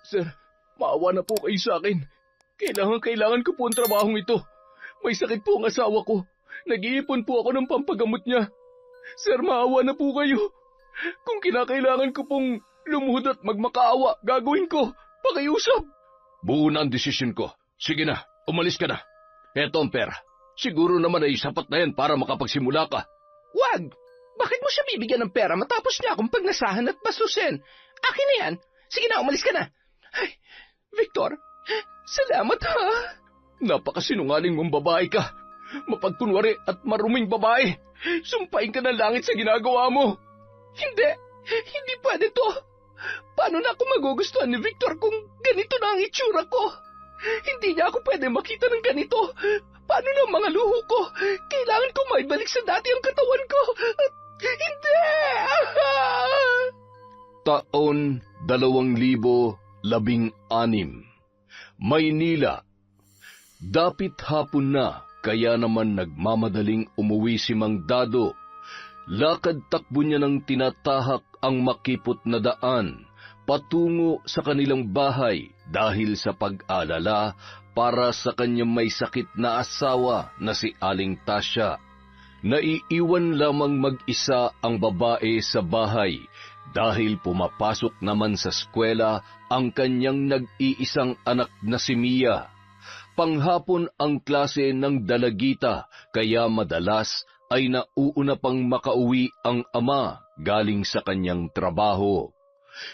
Sir, maawa na po kayo sa akin. Kailangan ko po ang trabahong ito. May sakit po ang asawa ko. Nag-iipon po ako ng pampagamot niya. Sir, maawa na po kayo. Kung kinakailangan ko pong lumuhod at magmakaawa, gagawin ko. Pakiusap. Buo na ang desisyon ko. Sige na, umalis ka na. Eto ang pera. Siguro naman ay sapat na yan para makapagsimula ka. Wag! Bakit mo siya bibigyan ng pera matapos niya akong pagnasahan at basusin? Akin na yan. Sige na, umalis ka na. Ay, Victor, salamat ha. Napakasinungaling mong babae ka. Mapagkunwari at maruming babae. Sumpain ka ng langit sa ginagawa mo. Hindi pwede to. Paano na ako magugustuhan ni Victor kung ganito na ang itsura ko? Hindi niya ako pwede makita ng ganito. Paano na ang mga luho ko? Kailangan ko maibalik sa dati ang katawan ko. Hindi! Taon 2016, Maynila. Dapit hapon na, kaya naman nagmamadaling umuwi si Mang Dado. Lakad takbo niya ng tinatahak ang makipot na daan, patungo sa kanilang bahay dahil sa pag-alala para sa kanyang may sakit na asawa na si Aling Tasya. Naiiwan lamang mag-isa ang babae sa bahay dahil pumapasok naman sa eskwela ang kanyang nag-iisang anak na si Mia. Panghapon ang klase ng dalagita kaya madalas ay nauuna pang makauwi ang ama galing sa kanyang trabaho.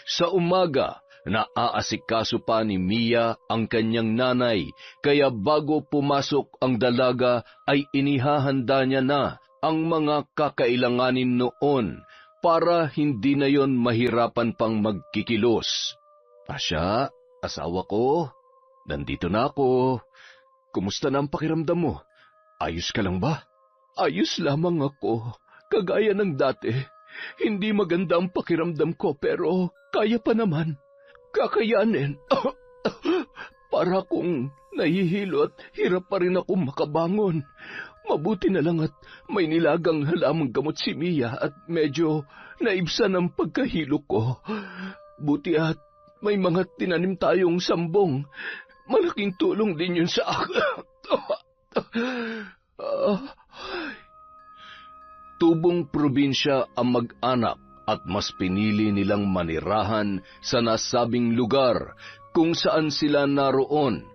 Sa umaga, naaasikaso pa ni Mia ang kanyang nanay kaya bago pumasok ang dalaga ay inihahanda niya na ang mga kakailanganin noon para hindi na yon mahirapan pang magkikilos. Tasya, asawa ko, nandito na ako. Kumusta na ang pakiramdam mo? Ayos ka lang ba? Ayos lamang ako, kagaya ng dati. Hindi maganda ang pakiramdam ko pero kaya pa naman. Kakayanin. Para kung nahihilo at hirap pa rin akong makabangon. Mabuti na lang at may nilagang halamang gamot si Mia at medyo naibsan ang pagkahilo ko. Buti at may mga tinanim tayong sambong. Malaking tulong din yun sa akin. Tubong probinsya ang mag-anak at mas pinili nilang manirahan sa nasabing lugar kung saan sila naroon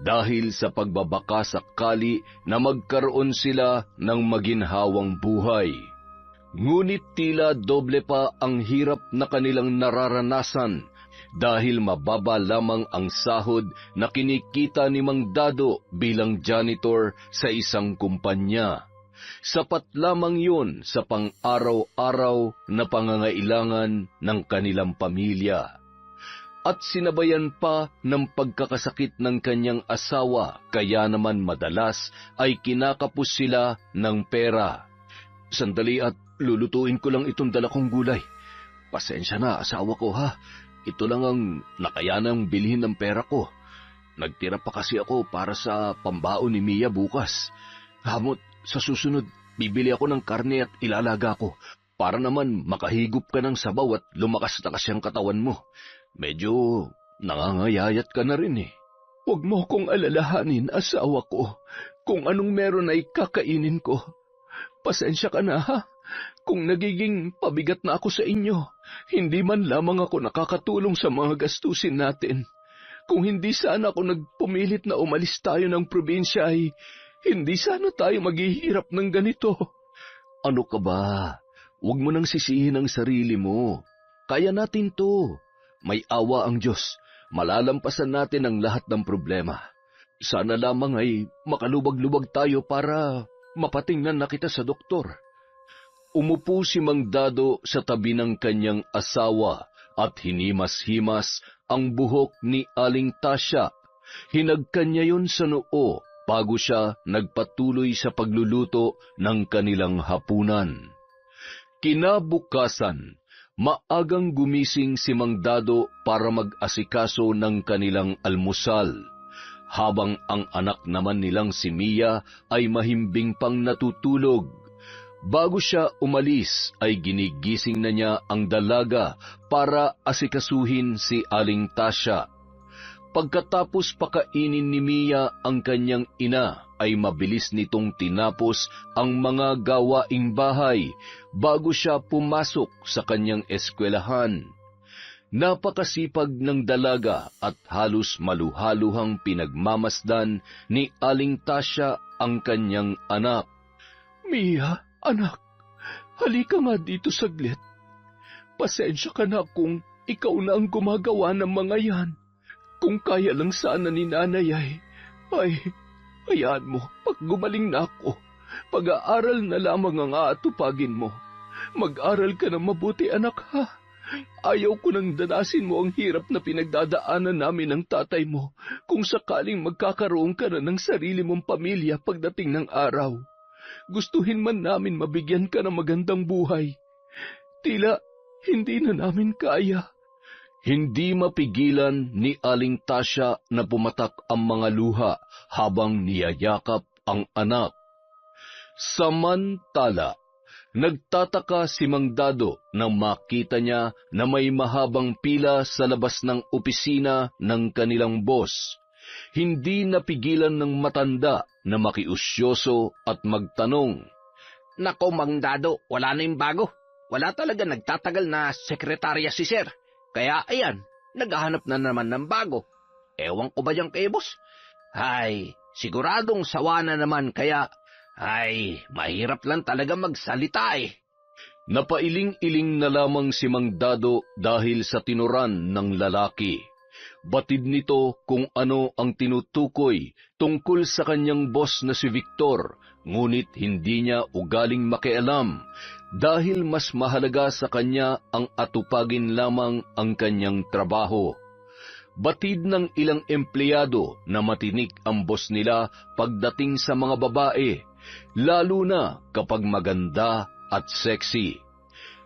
dahil sa pagbabaka sakali na magkaroon sila ng maginhawang buhay. Ngunit tila doble pa ang hirap na kanilang nararanasan dahil mababa lamang ang sahod na kinikita ni Mang Dado bilang janitor sa isang kumpanya. Sapat lamang yun sa pang-araw-araw na pangangailangan ng kanilang pamilya. At sinabayan pa ng pagkakasakit ng kanyang asawa, kaya naman madalas ay kinakapos sila ng pera. Sandali at lulutuin ko lang itong dala kong gulay. Pasensya na, asawa ko ha. Ito lang ang nakayanang bilhin ng pera ko. Nagtira pa kasi ako para sa pambaon ni Mia bukas. Hamot, sa susunod, bibili ako ng karne at ilalaga ko para naman makahigop ka ng sabaw at lumakas na kasi ang katawan mo. Medyo nangangayayat ka na rin eh. Huwag mo kong alalahanin, asawa ko. Kung anong meron ay kakainin ko. Pasensya ka na ha. Kung nagiging pabigat na ako sa inyo, hindi man lamang ako nakakatulong sa mga gastusin natin. Kung hindi sana ako nagpumilit na umalis tayo ng probinsya ay hindi sana tayo maghihirap ng ganito. Ano ka ba? Huwag mo nang sisihin ang sarili mo. Kaya natin to. May awa ang Diyos. Malalampasan natin ang lahat ng problema. Sana lamang ay makalubag-lubag tayo para mapatingnan na kita sa doktor. Umupo si Mang Dado sa tabi ng kanyang asawa at hinimas-himas ang buhok ni Aling Tasya. Hinagkan niya yun sa noo bago siya nagpatuloy sa pagluluto ng kanilang hapunan. Kinabukasan, maagang gumising si Mang Dado para mag-asikaso ng kanilang almusal, habang ang anak naman nilang si Mia ay mahimbing pang natutulog. Bago siya umalis ay ginigising na niya ang dalaga para asikasuhin si Aling Tasya. Pagkatapos pakainin ni Mia ang kanyang ina, ay mabilis nitong tinapos ang mga gawaing bahay bago siya pumasok sa kanyang eskwelahan. Napakasipag ng dalaga at halos maluhaluhang pinagmamasdan ni Aling Tasya ang kanyang anak. Mia, anak, halika nga dito saglit. Pasensya ka na kung ikaw na ang gumagawa ng mga yan. Kung kaya lang sana ni nanay ay, hayaan mo, pag gumaling na ako, pag-aaral na lamang ang aatupagin mo. Mag-aral ka na mabuti, anak, ha? Ayaw ko nang danasin mo ang hirap na pinagdadaanan namin ng tatay mo kung sakaling magkakaroon ka na ng sarili mong pamilya pagdating ng araw. Gustuhin man namin mabigyan ka ng magandang buhay. Tila hindi na namin kaya. Hindi mapigilan ni Aling Tasya na pumatak ang mga luha habang niyayakap ang anak. Samantala, nagtataka si Mang Dado nang makita niya na may mahabang pila sa labas ng opisina ng kanilang boss. Hindi napigilan ng matanda na makiusyoso at magtanong. Nako, Mang Dado, wala na yung bago. Wala talaga nagtatagal na sekretarya si Sir. Kaya ayan, naghahanap na naman ng bago. Ewan ko ba dyan kay boss? Ay, siguradong sawa na naman kaya, mahirap lang talaga magsalita eh. Napailing-iling na lamang si Mang Dado dahil sa tinuran ng lalaki. Batid nito kung ano ang tinutukoy tungkol sa kanyang boss na si Victor, ngunit hindi niya ugaling makialam dahil mas mahalaga sa kanya ang atupagin lamang ang kanyang trabaho. Batid ng ilang empleyado na matinik ang boss nila pagdating sa mga babae, lalo na kapag maganda at sexy.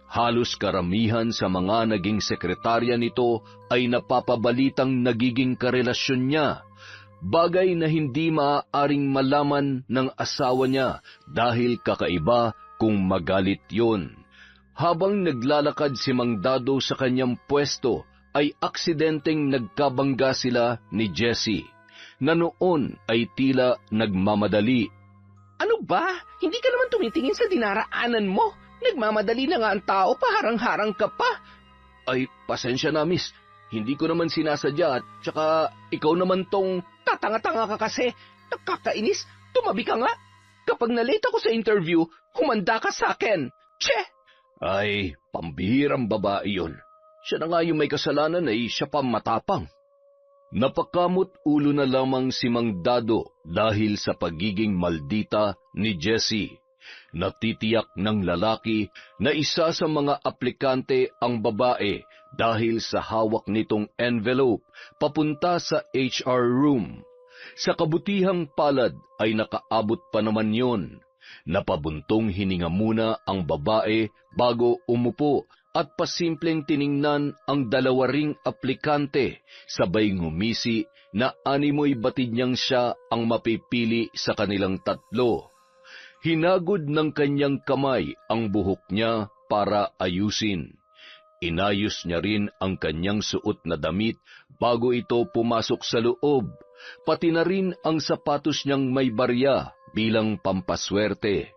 Halos karamihan sa mga naging sekretarya nito ay napapabalitang nagiging karelasyon niya, bagay na hindi maaaring malaman ng asawa niya dahil kakaiba kung magalit yun. Habang naglalakad si Mang Dado sa kanyang pwesto, ay aksidenteng nagkabangga sila ni Jessie, na noon ay tila nagmamadali. Ano ba? Hindi ka naman tumitingin sa dinaraanan mo. Nagmamadali na nga ang tao, paharang-harang ka pa. Ay, pasensya na, miss. Hindi ko naman sinasadya at tsaka ikaw naman tong... Tatanga-tanga ka kasi. Nakakainis. Tumabi ka nga. Kapag nalate ako sa interview, humanda ka sa akin. Che! Ay, pambihirang babae yun. Siya na nga yung may kasalanan ay siya pa matapang. Napakamot ulo na lamang si Mang Dado dahil sa pagiging maldita ni Jessie. Natitiyak ng lalaki na isa sa mga aplikante ang babae dahil sa hawak nitong envelope papunta sa HR room. Sa kabutihang palad ay nakaabot pa naman yon. Napabuntong hininga muna ang babae bago umupo at pasimpleng tiningnan ang dalawa ring aplikante, sabay ngumisi na animoy batid niyang siya ang mapipili sa kanilang tatlo. Hinagod ng kanyang kamay ang buhok niya para ayusin. Inayos niya rin ang kanyang suot na damit bago ito pumasok sa loob, pati na rin ang sapatos niyang may barya bilang pampaswerte.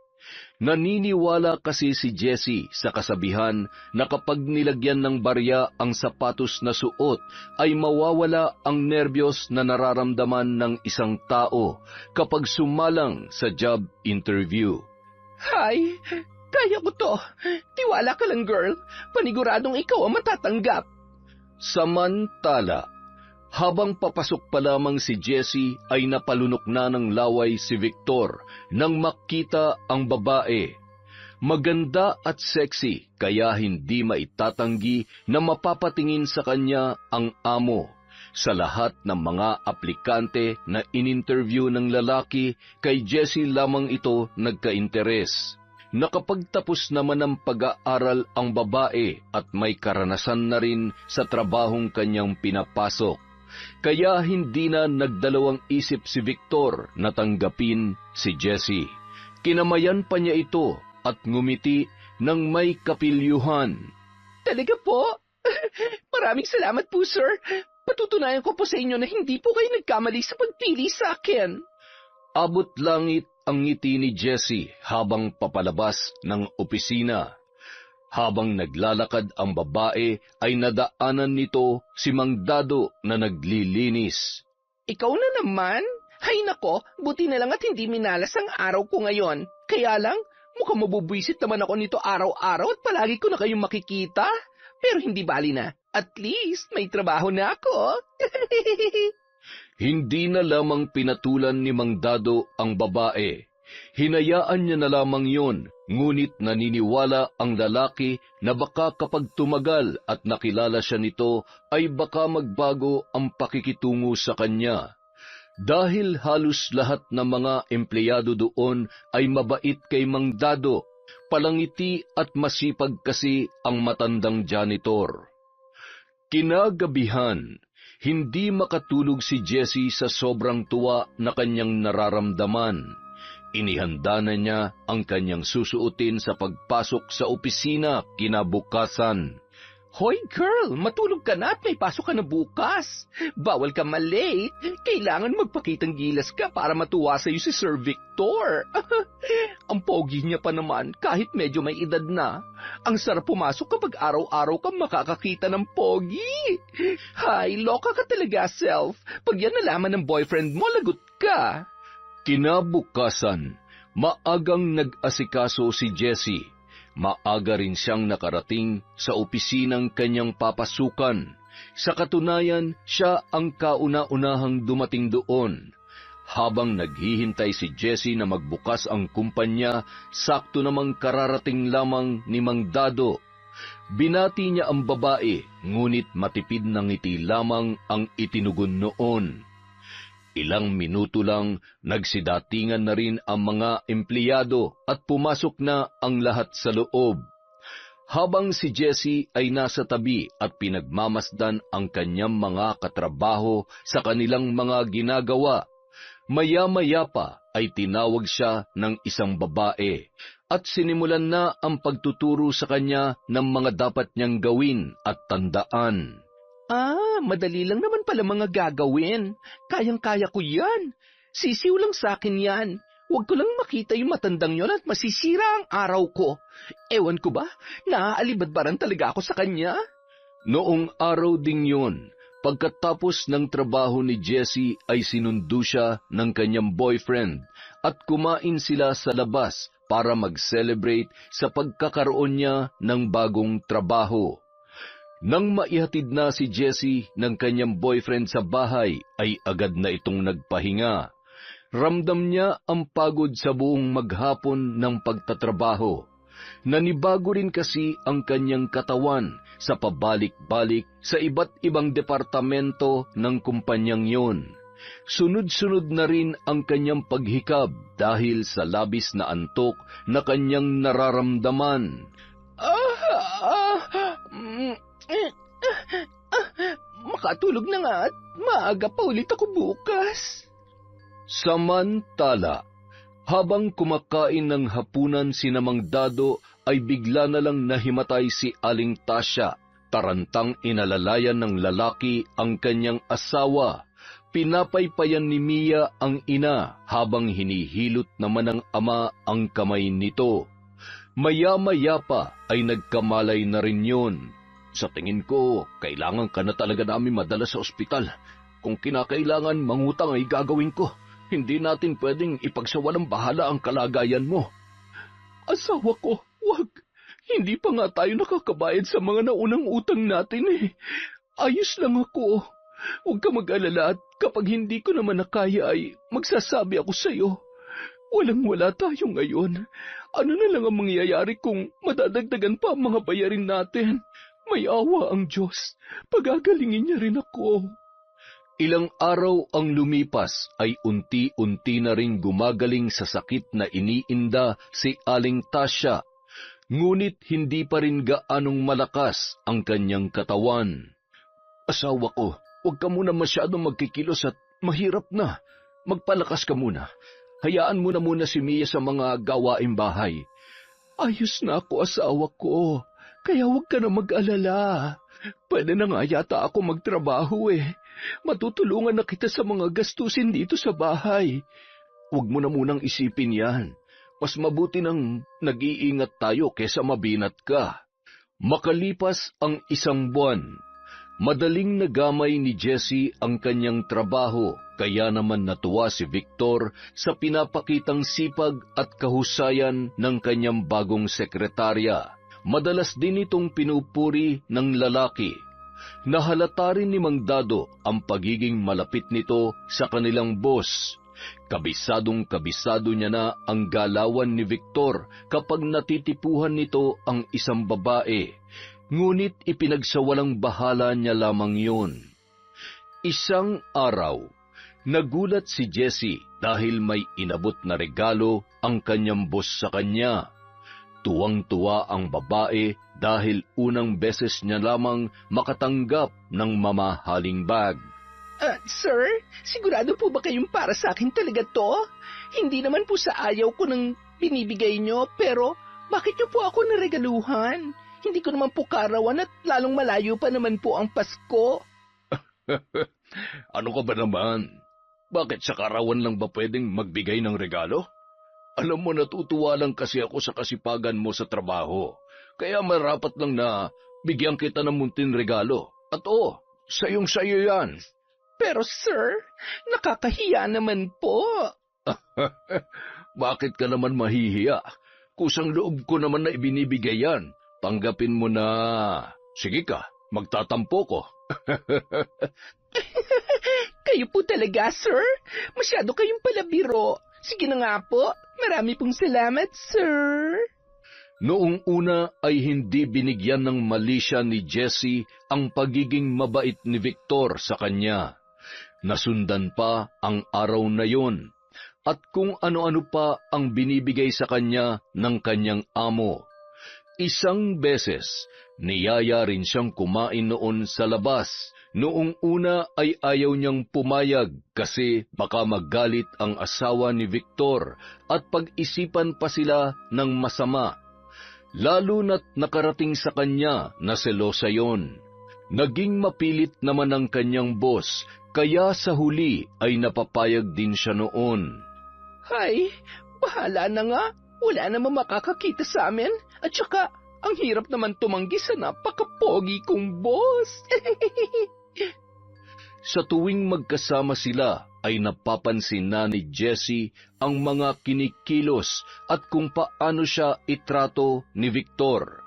Naniniwala kasi si Jessie sa kasabihan na kapag nilagyan ng barya ang sapatos na suot ay mawawala ang nerbiyos na nararamdaman ng isang tao kapag sumalang sa job interview. Hay, kaya ko to. Tiwala ka lang, girl. Paniguradong ikaw ang matatanggap. Samantala, habang papasok pa lamang si Jessie ay napalunok na ng laway si Victor nang makita ang babae. Maganda at sexy kaya hindi maitatanggi na mapapatingin sa kanya ang amo. Sa lahat ng mga aplikante na in-interview ng lalaki, kay Jessie lamang ito nagka-interes. Nakapagtapos naman ng pag-aaral ang babae at may karanasan na rin sa trabahong kanyang pinapasok. Kaya hindi na nagdalawang isip si Victor na tanggapin si Jessie. Kinamayan pa niya ito at ngumiti ng may kapilyuhan. Talaga po? Maraming salamat po, sir. Patutunayan ko po sa inyo na hindi po kayo nagkamali sa pagpili sa akin. Abot langit ang ngiti ni Jessie habang papalabas ng opisina. Habang naglalakad ang babae ay nadaanan nito si Mang Dado na naglilinis. Ikaw na naman? Hay nako, buti na lang at hindi minalas ang araw ko ngayon. Kaya lang, mukhang mabubwisit naman ako nito araw-araw at palagi ko na kayong makikita. Pero hindi bali na. At least may trabaho na ako. Hindi na lamang pinatulan ni Mang Dado ang babae. Hinayaan niya na lamang yon, ngunit naniniwala ang lalaki na baka kapag tumagal at nakilala siya nito ay baka magbago ang pakikitungo sa kanya. Dahil halos lahat ng mga empleyado doon ay mabait kay Mang Dado, palangiti at masipag kasi ang matandang janitor. Kinagabihan, hindi makatulog si Jessie sa sobrang tuwa na kanyang nararamdaman. Inihanda na niya ang kanyang susuotin sa pagpasok sa opisina kinabukasan. Hoy girl, matulog ka na at may pasok ka na bukas. Bawal ka malate. Kailangan magpakitang gilas ka para matuwa sa'yo si Sir Victor. Ang pogi niya pa naman kahit medyo may edad na. Ang sarap pumasok kapag araw-araw kang makakakita ng pogi. Hay, loka ka talaga, self. Pag yan nalaman ng boyfriend mo, lagot ka. Kinabukasan, maagang nag-asikaso si Jessie. Maaga rin siyang nakarating sa opisinang kanyang papasukan. Sa katunayan, siya ang kauna-unahang dumating doon. Habang naghihintay si Jessie na magbukas ang kumpanya, sakto namang kararating lamang ni Mang Dado. Binati niya ang babae, ngunit matipid na ngiti lamang ang itinugon noon. Ilang minuto lang, nagsidatingan na rin ang mga empleyado at pumasok na ang lahat sa loob. Habang si Jessie ay nasa tabi at pinagmamasdan ang kanyang mga katrabaho sa kanilang mga ginagawa, maya-maya pa ay tinawag siya ng isang babae at sinimulan na ang pagtuturo sa kanya ng mga dapat niyang gawin at tandaan. Madali lang naman pala mga gagawin. Kayang-kaya ko yan. Sisiw lang sa akin yan. Huwag ko lang makita yung matandang yon at masisira ang araw ko. Ewan ko ba, naaalibadbaran talaga ako sa kanya. Noong araw ding yon, pagkatapos ng trabaho ni Jessie ay sinundo siya ng kanyang boyfriend at kumain sila sa labas para mag-celebrate sa pagkakaroon niya ng bagong trabaho. Nang maihatid na si Jessie ng kanyang boyfriend sa bahay, ay agad na itong nagpahinga. Ramdam niya ang pagod sa buong maghapon ng pagtatrabaho. Nanibago rin kasi ang kanyang katawan sa pabalik-balik sa iba't ibang departamento ng kumpanyang yon. Sunod-sunod na rin ang kanyang paghikab dahil sa labis na antok na kanyang nararamdaman. Makatulog na nga at maaga pa ulit ako bukas. Samantala, habang kumakain ng hapunan si Mang Dado ay bigla na lang nahimatay si Aling Tasya. Tarantang inalalayan ng lalaki ang kanyang asawa. Pinapaypayan ni Mia ang ina habang hinihilot naman ng ama ang kamay nito. Maya-maya pa ay nagkamalay na rin yun. Sa tingin ko, kailangan ka na talaga namin madala sa ospital. Kung kinakailangan mangutang ay gagawin ko. Hindi natin pwedeng ipagsawalang bahala ang kalagayan mo. Asawa ko, wag. Hindi pa nga tayo nakakabayad sa mga naunang utang natin eh. Ayos lang ako. Huwag ka mag-alala at kapag hindi ko naman nakaya ay magsasabi ako sa'yo. Walang-wala tayo ngayon. Ano na lang ang mangyayari kung madadagdagan pa ang mga bayarin natin? May awa ang Diyos. Pagagalingin niya rin ako. Ilang araw ang lumipas ay unti-unti na rin gumagaling sa sakit na iniinda si Aling Tasya. Ngunit hindi pa rin gaanong malakas ang kanyang katawan. Asawa ko, huwag ka muna masyadong magkikilos at mahirap na. Magpalakas ka muna. Hayaan mo na muna si Mia sa mga gawaing bahay. Ayos na ako, asawa ko. Kaya huwag ka na mag-alala. Pwede na nga yata ako magtrabaho eh. Matutulungan na kita sa mga gastusin dito sa bahay. Huwag mo na munang isipin yan. Mas mabuti nang nag-iingat tayo kesa mabinat ka. Makalipas ang 1 buwan, madaling nagamay ni Jessie ang kanyang trabaho, kaya naman natuwa si Victor sa pinapakitang sipag at kahusayan ng kanyang bagong sekretarya. Madalas din itong pinupuri ng lalaki. Nahalata rin ni Mang Dado ang pagiging malapit nito sa kanilang boss. Kabisadong-kabisado niya na ang galawan ni Victor kapag natitipuhan nito ang isang babae, ngunit ipinagsawalang bahala niya lamang yun. Isang araw, nagulat si Jessie dahil may inabot na regalo ang kanyang boss sa kanya. Tuwang-tuwa ang babae dahil unang beses niya lamang makatanggap ng mamahaling bag. Sir, sigurado po ba kayong para sa akin talaga to? Hindi naman po sa ayaw ko nang binibigay nyo, pero bakit nyo po ako naregaluhan? Hindi ko naman po karawan at lalong malayo pa naman po ang Pasko. Ano ka ba naman? Bakit sa karawan lang ba pwedeng magbigay ng regalo? Alam mo, natutuwa lang kasi ako sa kasipagan mo sa trabaho. Kaya marapat lang na bigyan kita ng munting regalo. At sayong-sayo yan. Pero sir, nakakahiya naman po. Bakit ka naman mahihiya? Kusang loob ko naman na ibinibigay yan. Tanggapin mo na. Sige ka, magtatampo ko. Kayo po talaga, sir. Masyado kayong palabiro. Sige na nga po. Marami pong salamat, sir. Noong una ay hindi binigyan ng mali siya ni Jessie ang pagiging mabait ni Victor sa kanya. Nasundan pa ang araw na yon, at kung ano-ano pa ang binibigay sa kanya ng kanyang amo. Isang beses, niyaya rin siyang kumain noon sa labas. Noong una ay ayaw niyang pumayag kasi baka magalit ang asawa ni Victor at pag-isipan pa sila ng masama. Lalo na't nakarating sa kanya na selosa yon. Naging mapilit naman ang kanyang boss, kaya sa huli ay napapayag din siya noon. Hay, bahala na nga. Wala namang makakakita sa amin. At saka, ang hirap naman tumanggi sa napakapogi kong boss. Sa tuwing magkasama sila, ay napapansin na ni Jessie ang mga kinikilos at kung paano siya itrato ni Victor.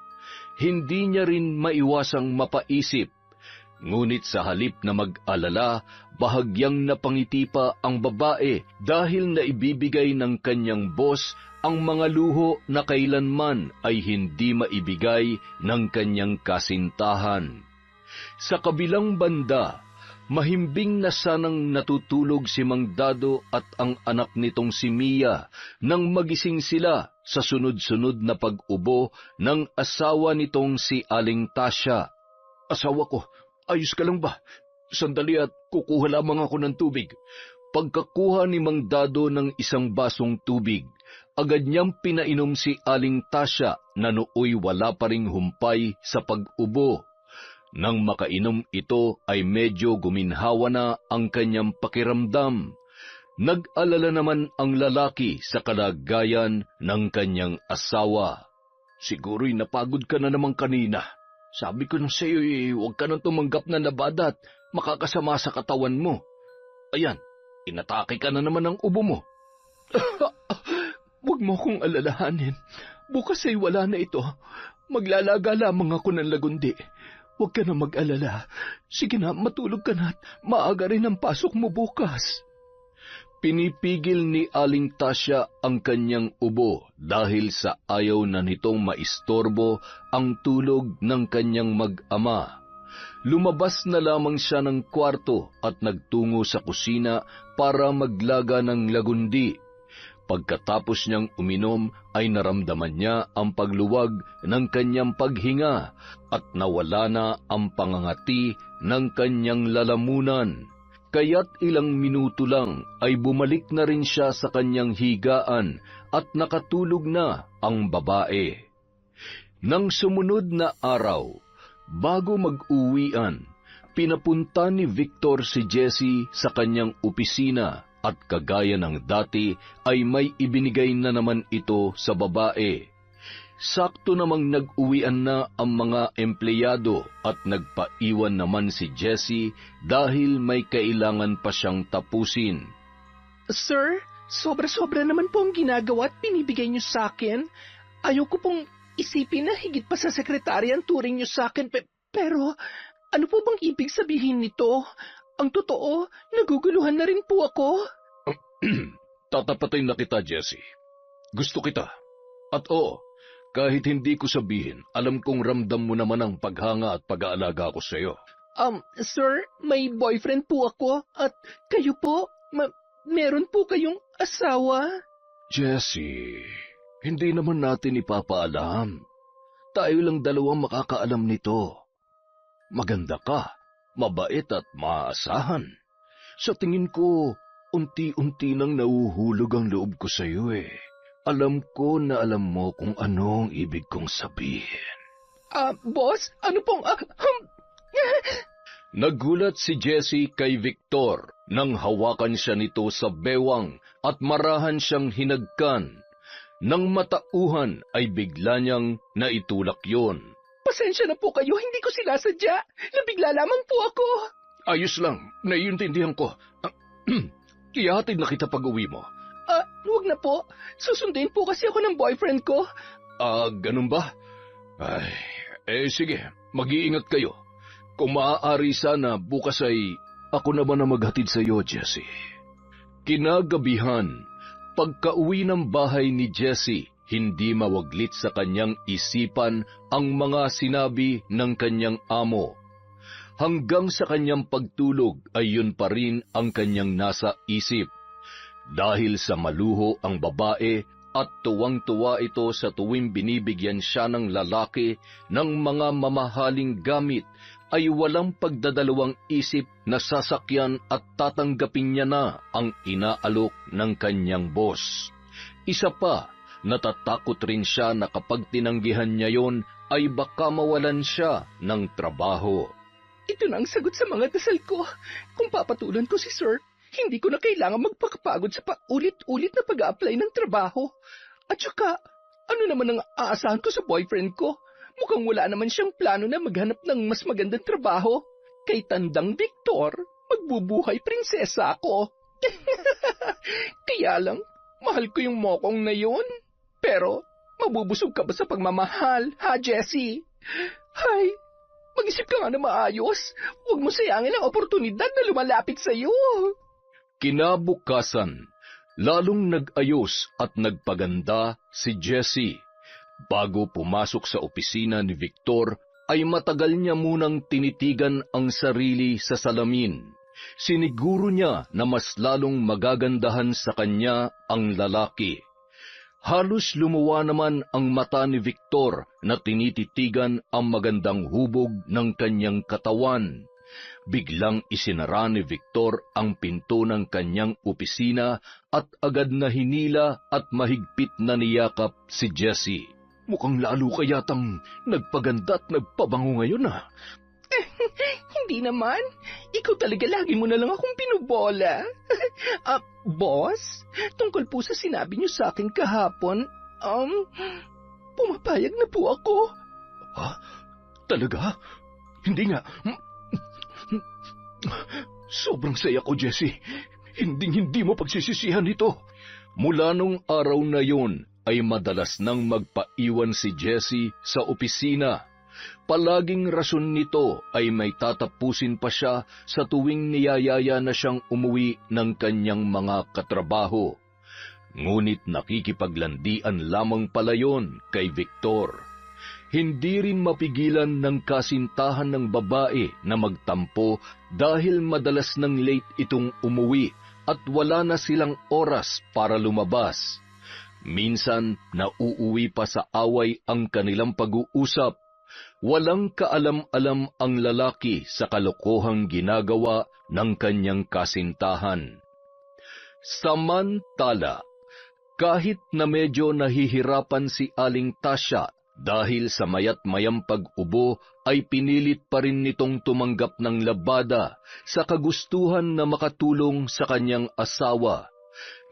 Hindi niya rin maiwasang mapaisip. Ngunit sa halip na mag-alala, bahagyang napangiti pa ang babae dahil naibibigay ng kanyang boss ang mga luho na kailanman ay hindi maibigay ng kanyang kasintahan. Sa kabilang banda, mahimbing na sanang natutulog si Mang Dado at ang anak nitong si Mia nang magising sila sa sunod-sunod na pag-ubo ng asawa nitong si Aling Tasya. Asawa ko, ayos ka lang ba? Sandali at kukuha lamang ako ng tubig. Pagkakuha ni Mang Dado ng isang basong tubig, agad niyang pinainom si Aling Tasya na nooy wala pa ring humpay sa pag-ubo. Nang makainom ito ay medyo guminhawa na ang kanyang pakiramdam. Nag-alala naman ang lalaki sa kalagayan ng kanyang asawa. Siguro'y napagod ka na naman kanina. Sabi ko na sa'yo huwag ka nang tumanggap na nabada at makakasama sa katawan mo. Ayan, inatake ka na naman ng ubo mo. Huwag mo akong alalahanin. Bukas ay wala na ito. Maglalaga lamang ako ng lagundi. Huwag ka na mag-alala. Sige na, matulog ka na at maaga rin ang pasok mo bukas. Pinipigil ni Aling Tasya ang kanyang ubo dahil sa ayaw na nitong maistorbo ang tulog ng kanyang mag-ama. Lumabas na lamang siya ng kwarto at nagtungo sa kusina para maglaga ng lagundi. Pagkatapos niyang uminom ay naramdaman niya ang pagluwag ng kanyang paghinga at nawala na ang pangangati ng kanyang lalamunan. Kaya't ilang minuto lang ay bumalik na rin siya sa kanyang higaan at nakatulog na ang babae. Nang sumunod na araw, Bago mag-uwian, pinapunta ni Victor si Jessie sa kanyang opisina at kagaya ng dati ay may ibinigay na naman ito sa babae. Sakto namang nag-uwian na ang mga empleyado at nagpaiwan naman si Jessie dahil may kailangan pa siyang tapusin. Sir, sobra-sobra naman po ang ginagawa at binibigay niyo sa akin. Ayoko pong isipin na higit pa sa sekretary ang turing niyo sa akin. Pero ano po bang ibig sabihin nito? Ang totoo, naguguluhan na rin po ako. Tatapatin na kita, Jessie. Gusto kita. At oo, kahit hindi ko sabihin, alam kong ramdam mo naman ang paghanga at pag-aalaga ko sa iyo. Sir, may boyfriend po ako at kayo po, meron po kayong asawa? Jessie, hindi naman natin ipapaalam. Tayo lang dalawang makakaalam nito. Maganda ka, mabait at maaasahan. Sa tingin ko, unti-unti nang nauhulog ang loob ko sa iyo eh. Alam ko na alam mo kung anong ibig kong sabihin. Boss, ano pong... Nagulat si Jessie kay Victor nang hawakan siya nito sa bewang at marahan siyang hinagkan. Nang matauhan ay bigla niyang naitulak yon. Pasensya na po kayo, hindi ko sinasadya. Nabigla lamang po ako. Ayos lang, naiintindihan ko. Ihatid na kita pag-uwi mo. Huwag na po. Susundin po kasi ako ng boyfriend ko. Ganun ba? Sige, mag-iingat kayo. Kung maaari sana, bukas ay ako naman na maghatid sa iyo, Jessie. Kinagabihan, pagka-uwi ng bahay ni Jessie, hindi mawaglit sa kanyang isipan ang mga sinabi ng kanyang amo. Hanggang sa kanyang pagtulog ay yun pa rin ang kanyang nasa isip. Dahil sa maluho ang babae at tuwang-tuwa ito sa tuwing binibigyan siya ng lalaki ng mga mamahaling gamit, ay walang pagdadalawang isip na sasakyan at tatanggapin niya na ang inaalok ng kanyang boss. Isa pa, natatakot rin siya na kapag tinanggihan niya yon ay baka mawalan siya ng trabaho. Ito na ang sagot sa mga dasal ko. Kung papatulan ko si Sir, hindi ko na kailangan magpakapagod sa paulit-ulit na pag-a-apply ng trabaho. At saka, ano naman ang aasahan ko sa boyfriend ko? Mukhang wala naman siyang plano na maghanap ng mas magandang trabaho. Kay tandang Victor, magbubuhay prinsesa ako. Kaya lang, mahal ko yung mokong na yun. Pero, mabubusog ka ba sa pagmamahal, ha, Jessie? Hay, mag-isip ka nga na maayos. Huwag mo sayangin ang oportunidad na lumalapit sa'yo. Kinabukasan, lalong nag-ayos at nagpaganda si Jessie. Bago pumasok sa opisina ni Victor, ay matagal niya munang tinitigan ang sarili sa salamin. Siniguro niya na mas lalong magagandahan sa kanya ang lalaki. Halos lumuwa naman ang mata ni Victor na tinititigan ang magandang hubog ng kanyang katawan. Biglang isinara ni Victor ang pinto ng kanyang opisina at agad na hinila at mahigpit na niyakap si Jessie. Mukhang lalo ka yatang nagpaganda at nagpabango ngayon ah. Hindi naman. Ikaw talaga lagi mo na lang akong pinubola. Boss, tungkol po sa sinabi niyo sa akin kahapon, pumapayag na po ako. Ha? Talaga? Hindi nga. Sobrang saya ko, Jessie. Hindi mo pagsisisihan ito. Mula nung araw na yon, ay madalas nang magpaiwan si Jessie sa opisina. Palaging rason nito ay may tatapusin pa siya sa tuwing niyayaya na siyang umuwi ng kanyang mga katrabaho. Ngunit nakikipaglandian lamang pala yon kay Victor. Hindi rin mapigilan ng kasintahan ng babae na magtampo dahil madalas nang late itong umuwi at wala na silang oras para lumabas. Minsan, nauuwi pa sa away ang kanilang pag-uusap. Walang kaalam-alam ang lalaki sa kalokohang ginagawa ng kanyang kasintahan. Samantala, kahit na medyo nahihirapan si Aling Tasya Dahil sa mayat mayang pag-ubo ay pinilit pa rin nitong tumanggap ng labada sa kagustuhan na makatulong sa kanyang asawa.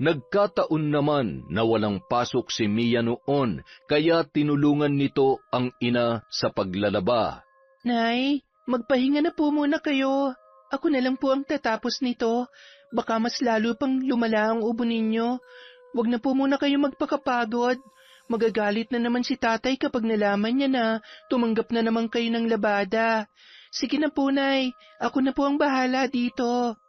Nagkataon naman na walang pasok si Mia noon, kaya tinulungan nito ang ina sa paglalaba. Nay, magpahinga na po muna kayo. Ako na lang po ang tatapos nito. Baka mas lalo pang lumala ang ubo ninyo. Huwag na po muna kayo magpakapagod. Magagalit na naman si tatay kapag nalaman niya na tumanggap na naman kayo ng labada. Sige na po, Nay. Ako na po ang bahala dito.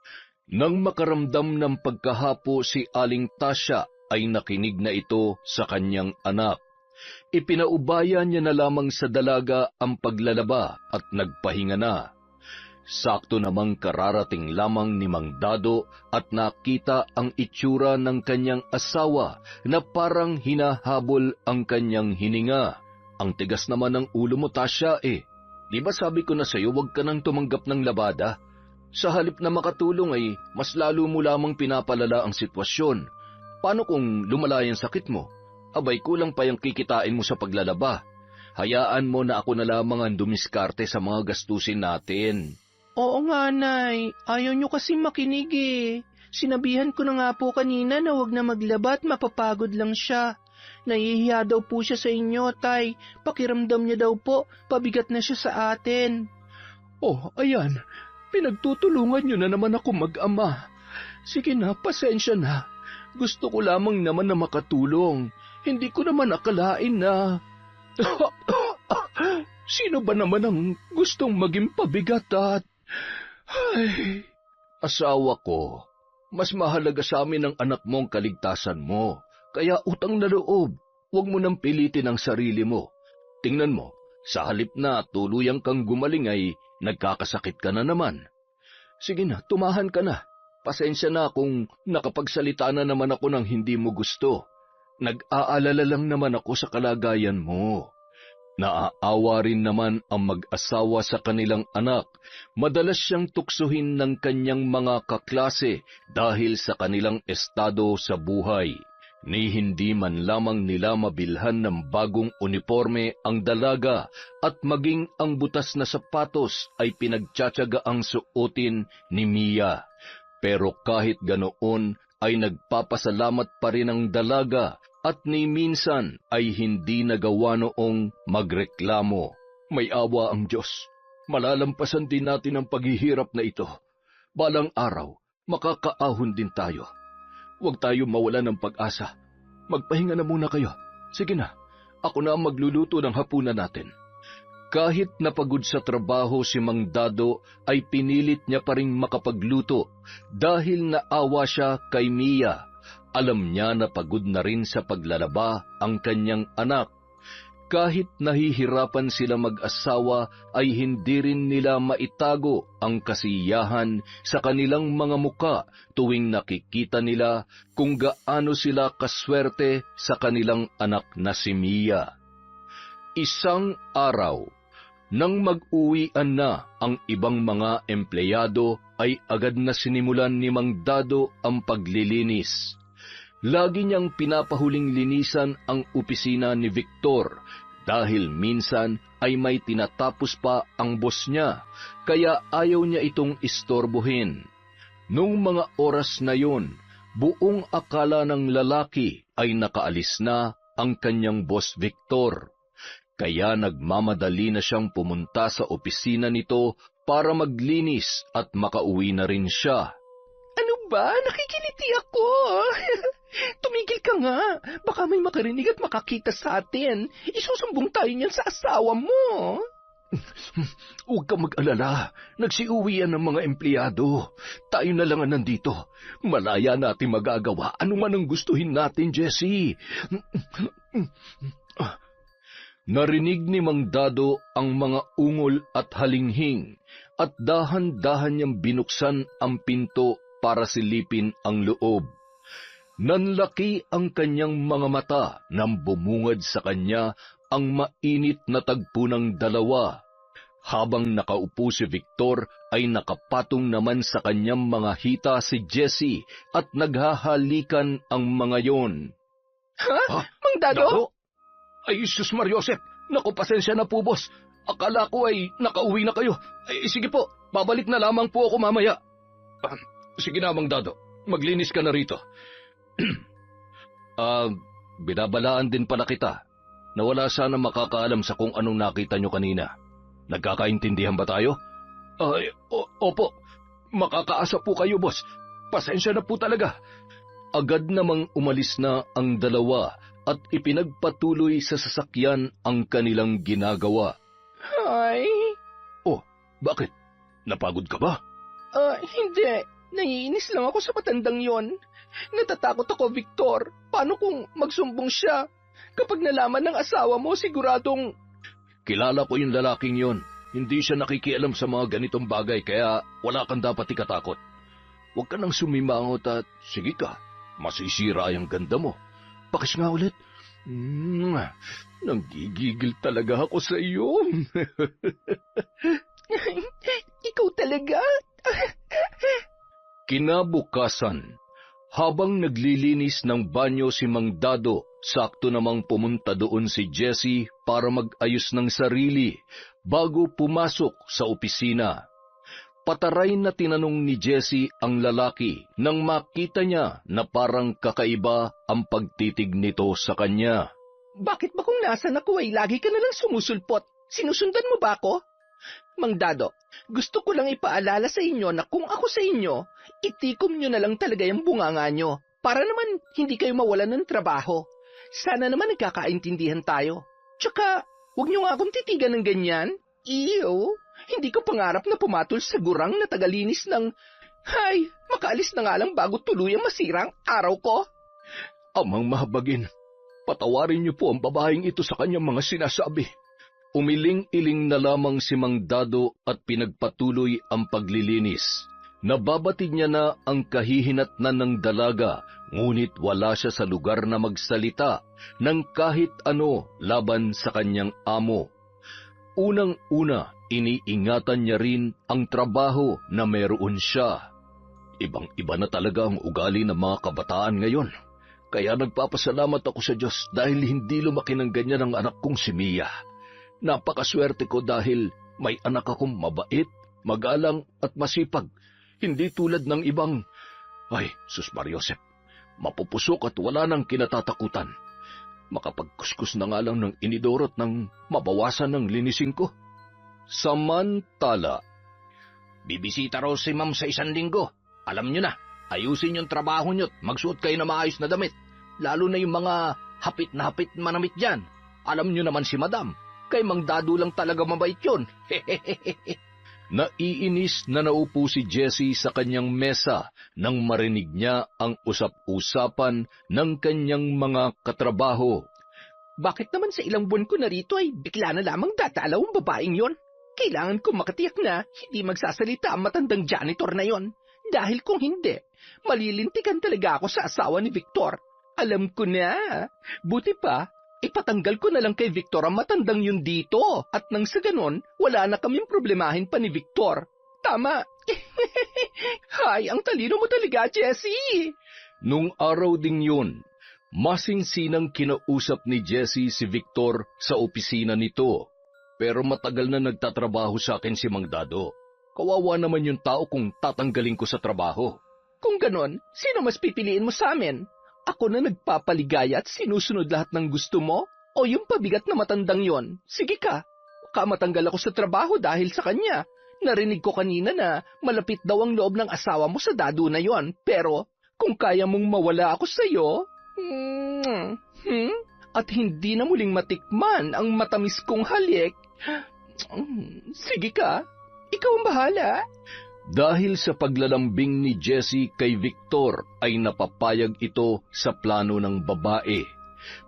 Nang makaramdam ng pagkahapo si Aling Tasya ay nakinig na ito sa kanyang anak. Ipinaubaya niya na lamang sa dalaga ang paglalaba at nagpahinga na. Sakto namang kararating lamang ni Mang Dado at nakita ang itsura ng kanyang asawa na parang hinahabol ang kanyang hininga. Ang tigas naman ng ulo mo, Tasya eh. Di ba sabi ko na sa'yo huwag ka nang tumanggap ng labada? Sa halip na makatulong ay mas lalo mo lamang pinapalala ang sitwasyon. Paano kung lumala yung sakit mo? Abay kulang pa yung kikitain mo sa paglalaba. Hayaan mo na ako na lamang ang dumiskarte sa mga gastusin natin. Oo nga, Nay. Ayaw niyo kasi makinig eh. Sinabihan ko na nga po kanina na huwag na maglaba at mapapagod lang siya. Nahihiya daw po siya sa inyo, Tay. Pakiramdam niya daw po, pabigat na siya sa atin. Oh, ayan. Pinagtutulungan niyo na naman ako mag-ama. Sige na, pasensya na. Gusto ko lamang naman na makatulong. Hindi ko naman akalain na... Sino ba naman ang gustong maging pabigat at... Ay, asawa ko, mas mahalaga sa amin ang anak mong kaligtasan mo. Kaya utang na loob, huwag mo nang pilitin ang sarili mo. Tingnan mo, sa halip na tuluyang kang gumaling ay nagkakasakit ka na naman. Sige na, tumahan ka na. Pasensya na kung nakapagsalita na naman ako ng hindi mo gusto. Nag-aalala lang naman ako sa kalagayan mo. Naaawa rin naman ang mag-asawa sa kanilang anak. Madalas siyang tuksuhin ng kanyang mga kaklase dahil sa kanilang estado sa buhay. Ni hindi man lamang nila mabilhan ng bagong uniforme ang dalaga at maging ang butas na sapatos ay pinagtsatsagaang suotin ni Mia. Pero kahit ganoon ay nagpapasalamat pa rin ang dalaga at ni minsan ay hindi nagawa noong magreklamo. May awa ang Diyos. Malalampasan din natin ang paghihirap na ito. Balang araw, makakaahon din tayo. Huwag tayo mawala ng pag-asa. Magpahinga na muna kayo. Sige na, ako na ang magluluto ng hapunan natin. Kahit napagod sa trabaho si Mang Dado ay pinilit niya pa rin makapagluto dahil naawa siya kay Mia. Alam niya na pagod na rin sa paglalaba ang kanyang anak. Kahit nahihirapan sila mag-asawa ay hindi rin nila maitago ang kasiyahan sa kanilang mga muka tuwing nakikita nila kung gaano sila kaswerte sa kanilang anak na si Mia. Isang araw, nang mag-uwian na ang ibang mga empleyado ay agad na sinimulan ni Mang Dado ang paglilinis. Lagi niyang pinapahuling linisan ang opisina ni Victor dahil minsan ay may tinatapos pa ang boss niya, kaya ayaw niya itong istorbohin. Nung mga oras na yon, buong akala ng lalaki ay nakaalis na ang kanyang boss Victor. Kaya nagmamadali na siyang pumunta sa opisina nito para maglinis at makauwi na rin siya. Ano ba? Nakikiliti ako. Tumigil ka nga. Baka may makarinig at makakita sa atin. Isusumbong tayo niyan sa asawa mo. Huwag kang mag-alala. Nagsiuwian ng mga empleyado. Tayo na lang ang nandito. Malaya natin magagawa. Ano man ang gustuhin natin, Jessie. Narinig ni Mang Dado ang mga ungol at halinghing at dahan-dahan niyang binuksan ang pinto para silipin ang loob. Nanlaki ang kanyang mga mata nang bumungad sa kanya ang mainit na tagpo ng dalawa. Habang nakaupo si Victor ay nakapatong naman sa kanyang mga hita si Jessie at naghahalikan ang mga yon. Ha? Mang Dado? Ay, Sus Mariosep, Naku, pasensya na po, boss. Akala ko ay nakauwi na kayo. Sige po, babalik na lamang po ako mamaya. Sige na, Mang Dado. Maglinis ka na rito. Binabalaan din pala kita na wala sana makakaalam sa kung anong nakita nyo kanina. Nagkakaintindihan ba tayo? Opo. Makakaasa po kayo, boss. Pasensya na po talaga. Agad namang umalis na ang dalawa at ipinagpatuloy sa sasakyan ang kanilang ginagawa. Ay, Bakit? Napagod ka ba? hindi. Naiinis lang ako sa matandang yon. Natatakot ako, Victor. Paano kung magsumbong siya? Kapag nalaman ng asawa mo, siguradong... Kilala ko yung lalaking yon. Hindi siya nakikialam sa mga ganitong bagay kaya wala kang dapat ikatakot. Huwag ka nang sumimangot at sige ka, masisira ang ganda mo. Pakis nga ulit. Nanggigigil talaga ako sa iyo. Ikaw talaga? Kinabukasan, habang naglilinis ng banyo si Mang Dado, sakto namang pumunta doon si Jessie para mag-ayos ng sarili bago pumasok sa opisina. Pataray na tinanong ni Jessie ang lalaki nang makita niya na parang kakaiba ang pagtitig nito sa kanya. Bakit ba kung nasan ako ay lagi ka nalang sumusulpot? Sinusundan mo ba ako? Mang Dado, gusto ko lang ipaalala sa inyo na kung ako sa inyo, itikom nyo na lang talaga yung bunganga nyo para naman hindi kayo mawalan ng trabaho. Sana naman nagkakaintindihan tayo. Tsaka, huwag nyo nga akong titigan ng ganyan. Iyo, hindi ko pangarap na pumatol sa gurang na tagalinis ng... Hay, makaalis na nga lang bago tuluyang masira ang araw ko. Amang mahabagin, patawarin niyo po ang babaeng ito sa kanyang mga sinasabi. Umiling-iling na lamang si Mang Dado at pinagpatuloy ang paglilinis. Nababatid niya na ang kahihinatnan ng dalaga, ngunit wala siya sa lugar na magsalita ng kahit ano laban sa kanyang amo. Unang-una, iniingatan niya rin ang trabaho na meron siya. Ibang-iba na talaga ang ugali ng mga kabataan ngayon. Kaya nagpapasalamat ako sa Diyos dahil hindi lumaki ng ganyan ang anak kong si Mia. Napakaswerte ko dahil may anak akong mabait, magalang at masipag. Hindi tulad ng ibang, Sus Mariosep, mapupusok at wala nang kinatatakutan. Makapagkuskus na nga lang ng inidorot nang mabawasan ng linisin ko. Samantala, bibisita raw si Ma'am sa 1 linggo. Alam nyo na, ayusin yung trabaho nyo't magsuot kayo na maayos na damit. Lalo na yung mga hapit na hapit manamit dyan. Alam nyo naman si Madam, kay Mang Dado lang talaga mabait yun. Naiinis na naupo si Jessie sa kanyang mesa nang marinig niya ang usap-usapan ng kanyang mga katrabaho. Bakit naman sa ilang buwan ko na rito ay bigla na lamang dadalaw ang babaeng yon? Kailangan ko makatiyak na hindi magsasalita ang matandang janitor na yon. Dahil kung hindi, malilintikan talaga ako sa asawa ni Victor. Alam ko na. Buti pa, ipatanggal ko na lang kay Victor ang matandang yun dito. At nang sa ganon, wala na kaming problemahin pa ni Victor. Tama. Hay, ang talino mo talaga, Jessie. Nung araw ding yun, masinsinang kinausap ni Jessie si Victor sa opisina nito. Pero matagal na nagtatrabaho sa akin si Mang Dado. Kawawa naman yung tao kung tatanggalin ko sa trabaho. Kung ganon, sino mas pipiliin mo sa amin? Ako na nagpapaligaya at sinusunod lahat ng gusto mo? O yung pabigat na matandang yon? Sige ka, baka matanggal ako sa trabaho dahil sa kanya. Narinig ko kanina na malapit daw ang loob ng asawa mo sa Dado na yon. Pero kung kaya mong mawala ako sa'yo... At hindi na muling matikman ang matamis kong halik. Sige ka, ikaw ang bahala. Dahil sa paglalambing ni Jessie kay Victor ay napapayag ito sa plano ng babae.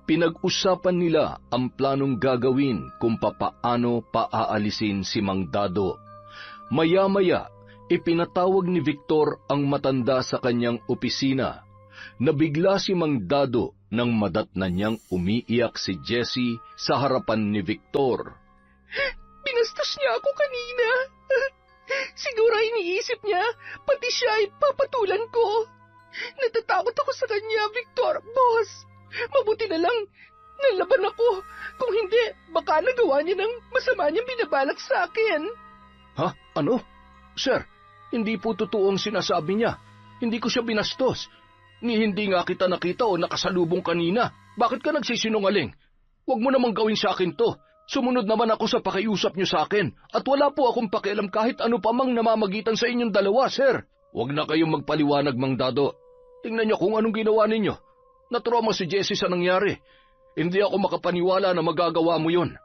Pinag-usapan nila ang planong gagawin kung papaano paaalisin si Mang Dado. Maya-maya, ipinatawag ni Victor ang matanda sa kanyang opisina. Nabigla si Mang Dado nang madatnan niyang umiiyak si Jessie sa harapan ni Victor. Binastos niya ako kanina. Siguro iniisip niya, pati siya ay papatulan ko. Natatakot ako sa kanya, Victor. Boss, mabuti na lang, Nalaban ako. Kung hindi, baka nagawa niya ng masama niyang binabalak sa akin. Ha? Ano? Sir, hindi po totoo ang sinasabi niya. Hindi ko siya binastos. Ni hindi nga kita nakita o nakasalubong kanina. Bakit ka nagsisinungaling? Huwag mo namang gawin sa akin to. Sumunod naman ako sa pakiusap niyo sa akin at wala po akong pakialam kahit ano pa mang namamagitan sa inyong dalawa, sir. Huwag na kayong magpaliwanag, Mang Dado. Tingnan niyo kung anong ginawa ninyo. Natrauma si Jessie sa nangyari. Hindi ako makapaniwala na magagawa mo yun.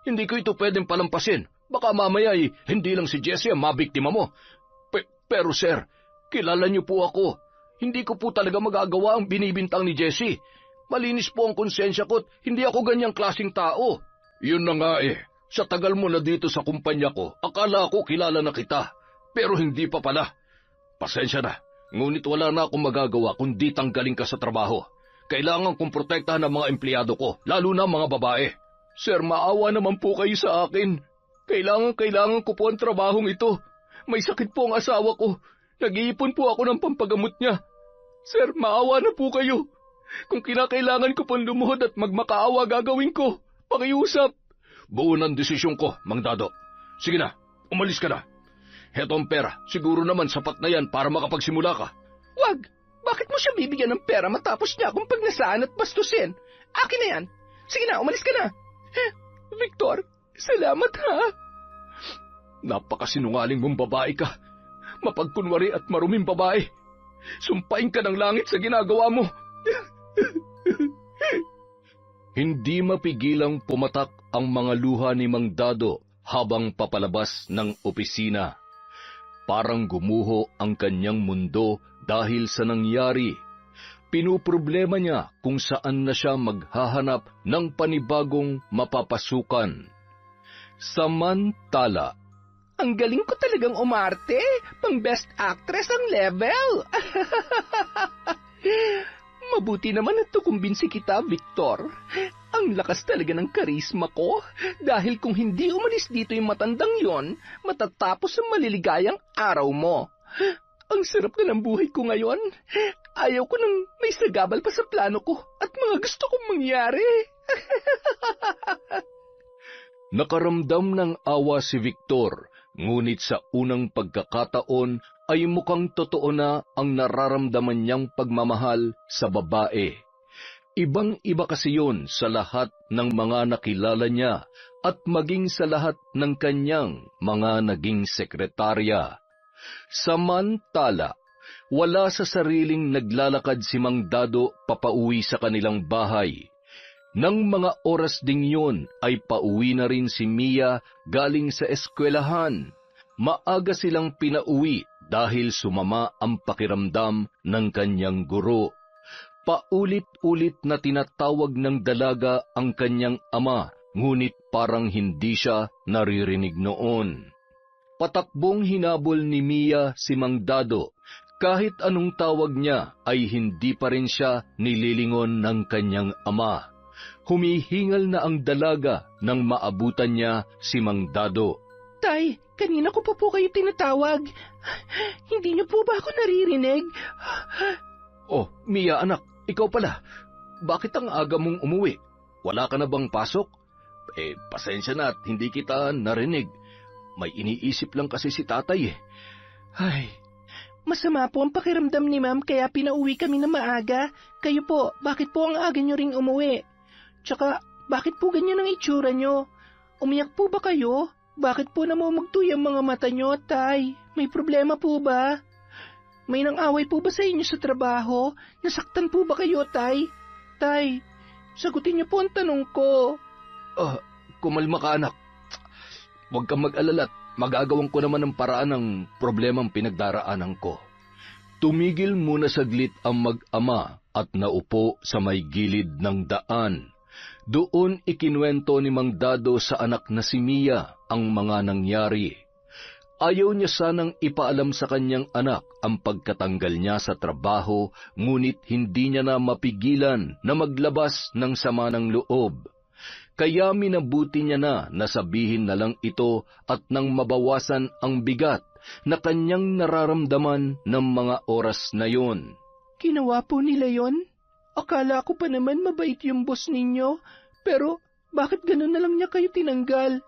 Hindi ko ito pwedeng palampasin. Baka mamaya hindi lang si Jessie ang mabiktima mo. Pero sir, kilala niyo po ako. Hindi ko po talaga magagawa ang binibintang ni Jessie. Malinis po ang konsensya ko't hindi ako ganyang klaseng tao. Yun na nga sa tagal mo na dito sa kumpanya ko, akala ko kilala na kita. Pero hindi pa pala. Pasensya na, ngunit wala na akong magagawa kundi tanggalin ka sa trabaho. Kailangan kong protektahan ang mga empleyado ko, lalo na mga babae. Sir, maawa naman po kayo sa akin. Kailangan ko po ang trabahong ito. May sakit po ang asawa ko. Nag-iipon po ako ng pampagamot niya. Sir, maawa na po kayo. Kung kinakailangan ko pong lumuhod at magmakaawa gagawin ko. Pakiusap. Buo ng desisyon ko, Mang Dado. Sige na, umalis ka na. Heto ang pera, siguro naman sapat na yan para makapagsimula ka. Wag! Bakit mo siya bibigyan ng pera matapos niya akong pagnasaan at bastusin? Akin na yan. Sige na, umalis ka na. Victor, salamat ha. Napakasinungaling mong babae ka. Mapagkunwari at maruming babae. Sumpain ka ng langit sa ginagawa mo. Hindi mapigilang pumatak ang mga luha ni Mang Dado habang papalabas ng opisina. Parang gumuho ang kanyang mundo dahil sa nangyari. Pinuproblema niya kung saan na siya maghahanap ng panibagong mapapasukan. Samantala, ang galing ko talagang umarte. Pang best actress ang level. Mabuti naman na tukumbinsi kita, Victor. Ang lakas talaga ng karisma ko. Dahil kung hindi umalis dito yung matandang yon, matatapos ang maliligayang araw mo. Ang sarap na ng buhay ko ngayon. Ayaw ko nang may sagabal pa sa plano ko at mga gusto kong mangyari. Nakaramdam ng awa si Victor, ngunit sa unang pagkakataon ay mukhang totoo na ang nararamdaman niyang pagmamahal sa babae. Ibang-iba kasi yun sa lahat ng mga nakilala niya at maging sa lahat ng kanyang mga naging sekretarya. Samantala, wala sa sariling naglalakad si Mang Dado papauwi sa kanilang bahay. Nang mga oras ding yun ay pauwi na rin si Mia galing sa eskwelahan. Maaga silang pinauwi dahil sumama ang pakiramdam ng kanyang guro. Paulit-ulit na tinatawag ng dalaga ang kanyang ama, ngunit parang hindi siya naririnig noon. Patakbong hinabol ni Mia si Mang Dado. Kahit anong tawag niya ay hindi pa rin siya nililingon ng kanyang ama. Humihingal na ang dalaga nang maabutan niya si Mang Dado. Tay, kanina ko pa po kayo tinatawag. Hindi niyo po ba ako naririnig? Oh, Mia anak, ikaw pala. Bakit ang aga mong umuwi? Wala ka na bang pasok? Pasensya na at hindi kita narinig. May iniisip lang kasi si tatay . Ay, masama po ang pakiramdam ni ma'am kaya pinauwi kami na maaga. Kayo po, bakit po ang aga niyo ring umuwi? Tsaka, bakit po ganyan ang itsura niyo? Umiyak po ba kayo? Bakit po namumugtoy ang mga mata niyo, tay? May problema po ba? May nang-away po ba sa inyo sa trabaho? Nasaktan po ba kayo, tay? Tay, sagutin niyo po ang tanong ko. Kumalma ka anak. Huwag kang mag-alala at magagawan ko naman ng paraan ng problemang pinagdaraanan ko. Tumigil muna saglit ang mag-ama at naupo sa may gilid ng daan. Doon ikinuwento ni Mang Dado sa anak na si Mia ang mga nangyari. Ayaw niya sanang ipaalam sa kanyang anak ang pagkatanggal niya sa trabaho, ngunit hindi niya na mapigilan na maglabas ng sama ng loob. Kaya minabuti niya na nasabihin na lang ito at nang mabawasan ang bigat na kanyang nararamdaman ng mga oras na yon. Ginawa po nila yon? Akala ko pa naman mabait yung boss ninyo, pero bakit ganun na lang niya kayo tinanggal?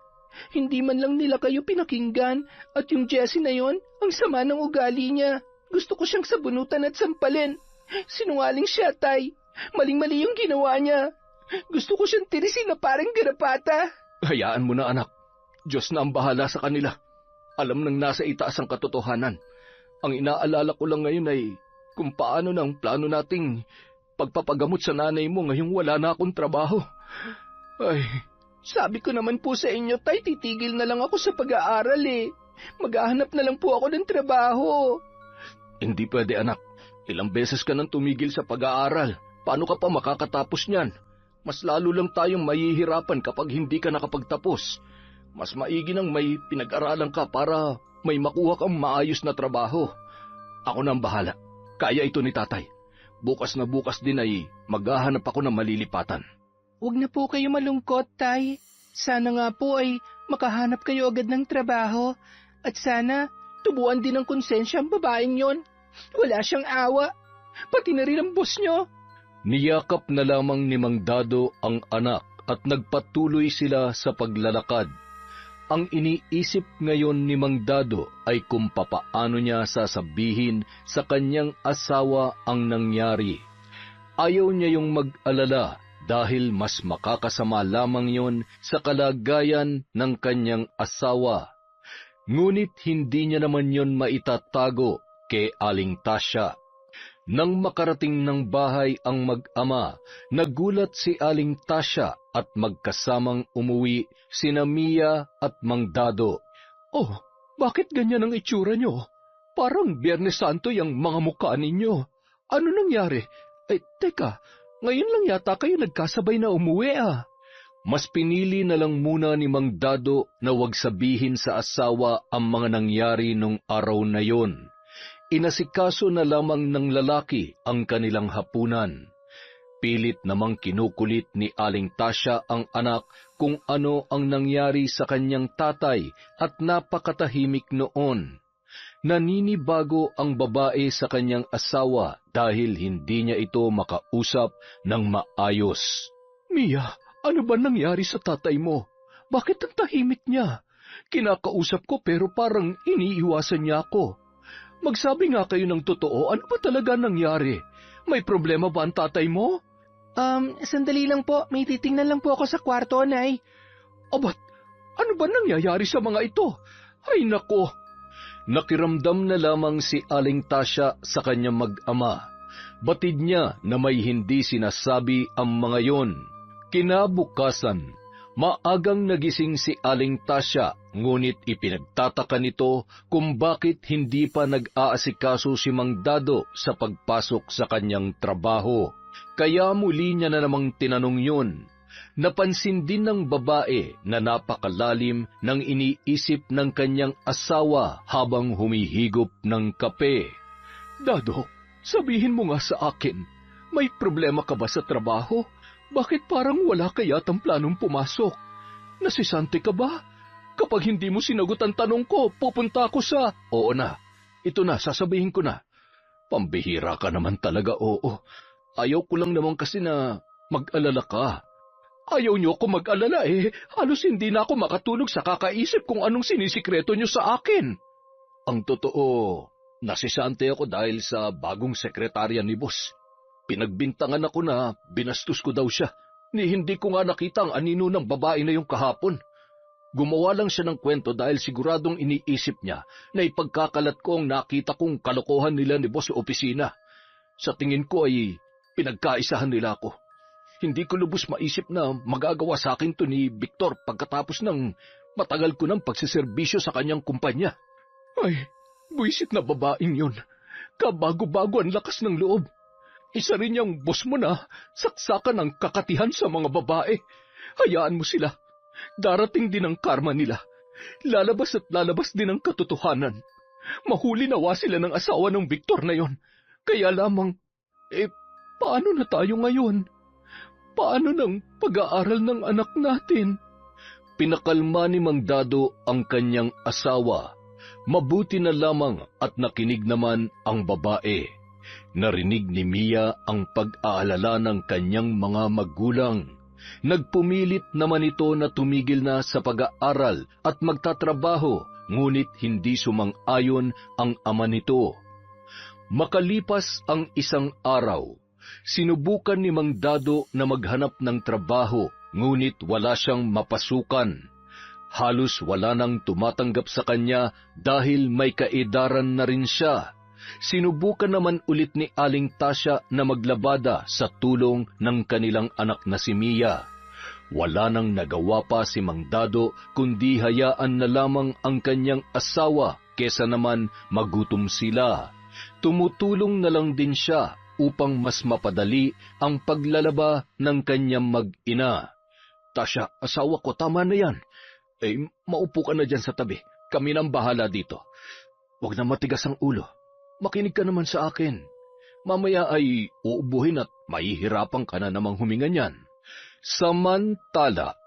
Hindi man lang nila kayo pinakinggan, at yung Jessie na yon, ang sama ng ugali niya. Gusto ko siyang sabunutan at sampalin. Sinungaling siya, Tay. Maling-mali yung ginawa niya. Gusto ko siyang tirisin na parang garapata. Hayaan mo na, anak. Diyos na ang bahala sa kanila. Alam nang nasa itaas ang katotohanan. Ang inaalala ko lang ngayon ay kung paano ng plano nating pagpapagamot sa nanay mo ngayong wala na akong trabaho. Ay, sabi ko naman po sa inyo, Tay, titigil na lang ako sa pag-aaral eh. Maghahanap na lang po ako ng trabaho. hindi pwede, anak. Ilang beses ka nang tumigil sa pag-aaral. Paano ka pa makakatapos niyan? Mas lalo lang tayong mahihirapan kapag hindi ka nakapagtapos. Mas maigi nang may pinag-aralan ka para may makuha kang maayos na trabaho. Ako na ang bahala. Kaya ito ni tatay. Bukas na bukas din ay maghahanap ako ng malilipatan. Huwag na po kayo malungkot, Tay. Sana nga po ay makahanap kayo agad ng trabaho. At sana tubuan din ng konsensya ang babaeng yon. Wala siyang awa. Pati na rin ang boss nyo. Niyakap na lamang ni Mang Dado ang anak at nagpatuloy sila sa paglalakad. Ang iniisip ngayon ni Mang Dado ay kung papaano niya sasabihin sa kanyang asawa ang nangyari. Ayaw niya yung mag-alala dahil mas makakasama lamang yon sa kalagayan ng kanyang asawa. Ngunit hindi niya naman yon maitatago kay Aling Tasya. Nang makarating ng bahay ang mag-ama, nagulat si Aling Tasya at magkasamang umuwi sina Mia at Mang Dado. Oh, bakit ganyan ang itsura nyo? Parang Biyernes Santo yung mga mukha ninyo. Ano nangyari? Teka, ngayon lang yata kayo nagkasabay na umuwi ah. Mas pinili na lang muna ni Mang Dado na wag sabihin sa asawa ang mga nangyari nung araw na yon. Inasikaso na lamang ng lalaki ang kanilang hapunan. Pilit namang kinukulit ni Aling Tasya ang anak kung ano ang nangyari sa kanyang tatay at napakatahimik noon. Naninibago ang babae sa kanyang asawa dahil hindi niya ito makausap ng maayos. Mia, ano ba nangyari sa tatay mo? Bakit ang tahimik niya? Kinakausap ko pero parang iniiwasan niya ako. Magsabi nga kayo ng totoo, ano ba talaga nangyari? May problema ba ang tatay mo? Sandali lang po, may titingnan lang po ako sa kwarto, Nay. Abat, ano ba nangyayari sa mga ito? Ay nako! Nakiramdam na lamang si Aling Tasya sa kanyang mag-ama. Batid niya na may hindi sinasabi ang mga yon. Kinabukasan, maagang nagising si Aling Tasya, ngunit ipinagtataka nito kung bakit hindi pa nag-aasikaso si Mang Dado sa pagpasok sa kanyang trabaho. Kaya muli niya na namang tinanong yun. Napansin din ng babae na napakalalim ng iniisip ng kanyang asawa habang humihigop ng kape. Dado, sabihin mo nga sa akin, may problema ka ba sa trabaho? Bakit parang wala ka yatang planong pumasok? Nasisante ka ba? Kapag hindi mo sinagot ang tanong ko, pupunta ako sa... Oo na, ito na, sasabihin ko na. Pambihira ka naman talaga, oo. Ayaw ko lang naman kasi na mag-alala ka. Ayaw niyo ako mag-alala eh. Halos hindi na ako makatulog sa kakaisip kung anong sinisikreto niyo sa akin. Ang totoo, nasisante ako dahil sa bagong sekretarya ni boss. Pinagbintangan ako na binastos ko daw siya. Hindi ko nga nakita ang anino ng babae na yung kahapon. Gumawa lang siya ng kwento dahil siguradong iniisip niya na ipagkakalat ko ang nakita kong kalokohan nila ni boss sa opisina. Sa tingin ko ay pinagkaisahan nila ako. Hindi ko lubos maisip na magagawa sa akin to ni Victor pagkatapos ng matagal ko ng pagsiservisyo sa kanyang kumpanya. Ay, buwisit na babaeng yun. Kabago-bago ang lakas ng loob. Isa rin yung boss mo na saksakan ng kakatihan sa mga babae. Hayaan mo sila. Darating din ang karma nila. Lalabas at lalabas din ang katotohanan. Mahuli nawa sila ng asawa ng Victor na yon. Kaya lamang, paano na tayo ngayon? Paano ng pag-aaral ng anak natin? Pinakalma ni Mang Dado ang kanyang asawa. Mabuti na lamang at nakinig naman ang babae. Narinig ni Mia ang pag-aalala ng kanyang mga magulang. Nagpumilit naman ito na tumigil na sa pag-aaral at magtatrabaho, ngunit hindi sumang-ayon ang ama nito. Makalipas ang isang araw, sinubukan ni Mang Dado na maghanap ng trabaho, ngunit wala siyang mapasukan. Halos wala nang tumatanggap sa kanya dahil may kaedaran na rin siya. Sinubukan naman ulit ni Aling Tasya na maglabada sa tulong ng kanilang anak na si Mia. Wala nang nagawa pa si Mang Dado kundi hayaan na lamang ang kanyang asawa kesa naman magutom sila. Tumutulong na lang din siya upang mas mapadali ang paglalaba ng kanyang mag-ina. Tasya, asawa ko, tama na yan. Maupo ka na dyan sa tabi. Kami nang bahala dito. Huwag na matigas ang ulo. Makinig ka naman sa akin. Mamaya ay uubuhin at mahihirapan ka na namang huminga niyan. Samantala,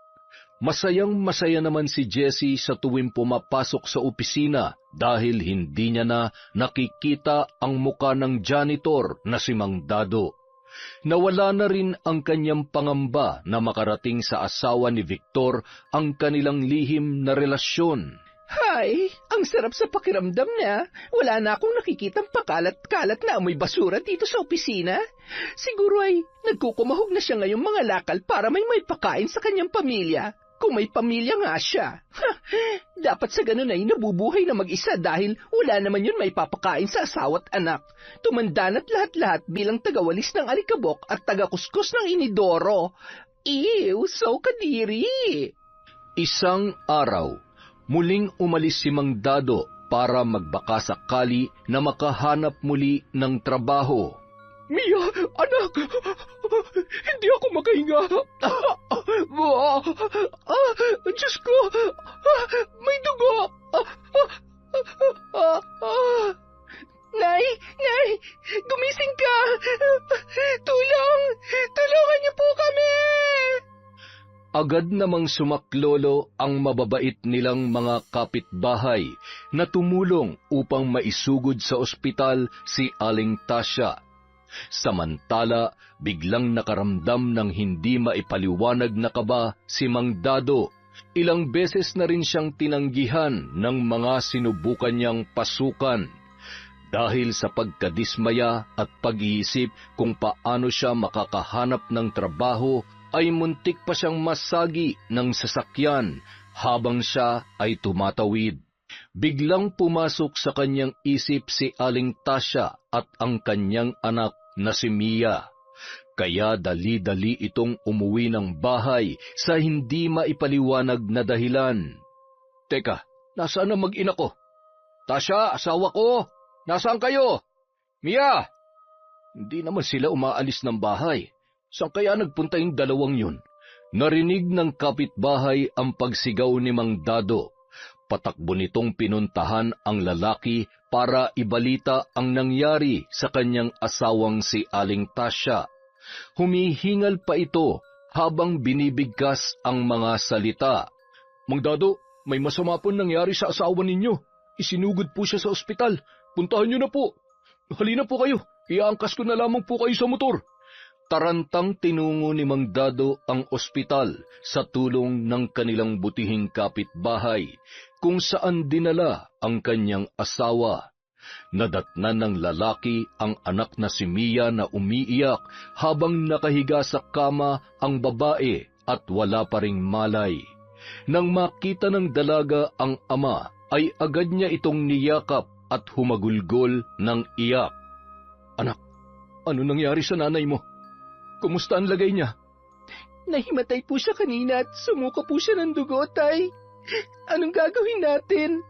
masayang-masaya naman si Jessie sa tuwing pumapasok sa opisina dahil hindi niya na nakikita ang muka ng janitor na si Mang Dado. Nawala na rin ang kanyang pangamba na makarating sa asawa ni Victor ang kanilang lihim na relasyon. Hay, ang sarap sa pakiramdam na wala na akong nakikitang pakalat-kalat na amoy basura dito sa opisina. Siguro ay nagkukumahog na siya ngayong mga lakal para may pakain sa kanyang pamilya. Kung may pamilya nga siya. Dapat sa ganun ay nabubuhay na mag-isa dahil wala naman yun may papakain sa asawa't anak. Tumanda na't lahat-lahat bilang tagawalis ng alikabok at tagakuskus ng inidoro. Ew, so kadiri! Isang araw, muling umalis si Mang Dado para magbaka sakali na makahanap muli ng trabaho. Mia, anak! Hindi ako makahinga. Diyos ko! May dugo! Nay! Nay! Gumising ka! Tulong! Tulungan niyo po kami! Agad namang sumaklolo ang mababait nilang mga kapitbahay na tumulong upang maisugod sa ospital si Aling Tasya. Samantala, biglang nakaramdam ng hindi maipaliwanag na kaba si Mang Dado. Ilang beses na rin siyang tinanggihan ng mga sinubukan niyang pasukan. Dahil sa pagkadismaya at pag-iisip kung paano siya makakahanap ng trabaho, ay muntik pa siyang masagi ng sasakyan habang siya ay tumatawid. Biglang pumasok sa kanyang isip si Aling Tasya at ang kanyang anak na si Mia. Kaya dali-dali itong umuwi ng bahay sa hindi maipaliwanag na dahilan. Teka, nasaan ang mag-ina ko? Tasya, asawa ko! Nasaan kayo? Mia! Hindi naman sila umaalis ng bahay. Saan kaya nagpunta yung dalawang yun? Narinig ng kapitbahay ang pagsigaw ni Mang Dado. Patakbo nitong pinuntahan ang lalaki para ibalita ang nangyari sa kanyang asawang si Aling Tasya. Humihingal pa ito habang binibigkas ang mga salita. Mang Dado, may masama po nangyari sa asawa ninyo. Isinugod po siya sa ospital. Puntahan niyo na po. Halina po kayo. Iaangkas ko na lamang po kayo sa motor. Tarantang tinungo ni Mang Dado ang ospital sa tulong ng kanilang butihing kapitbahay kung saan dinala ang kanyang asawa. Nadatnan ng lalaki ang anak na si Mia na umiiyak habang nakahiga sa kama ang babae at wala pa ring malay. Nang makita ng dalaga ang ama, ay agad niya itong niyakap at humagulgol ng iyak. Anak, ano nangyari sa nanay mo? Kumusta ang lagay niya? Nahimatay po siya kanina at sumuka po siya ng dugo, Tay. Anong gagawin natin?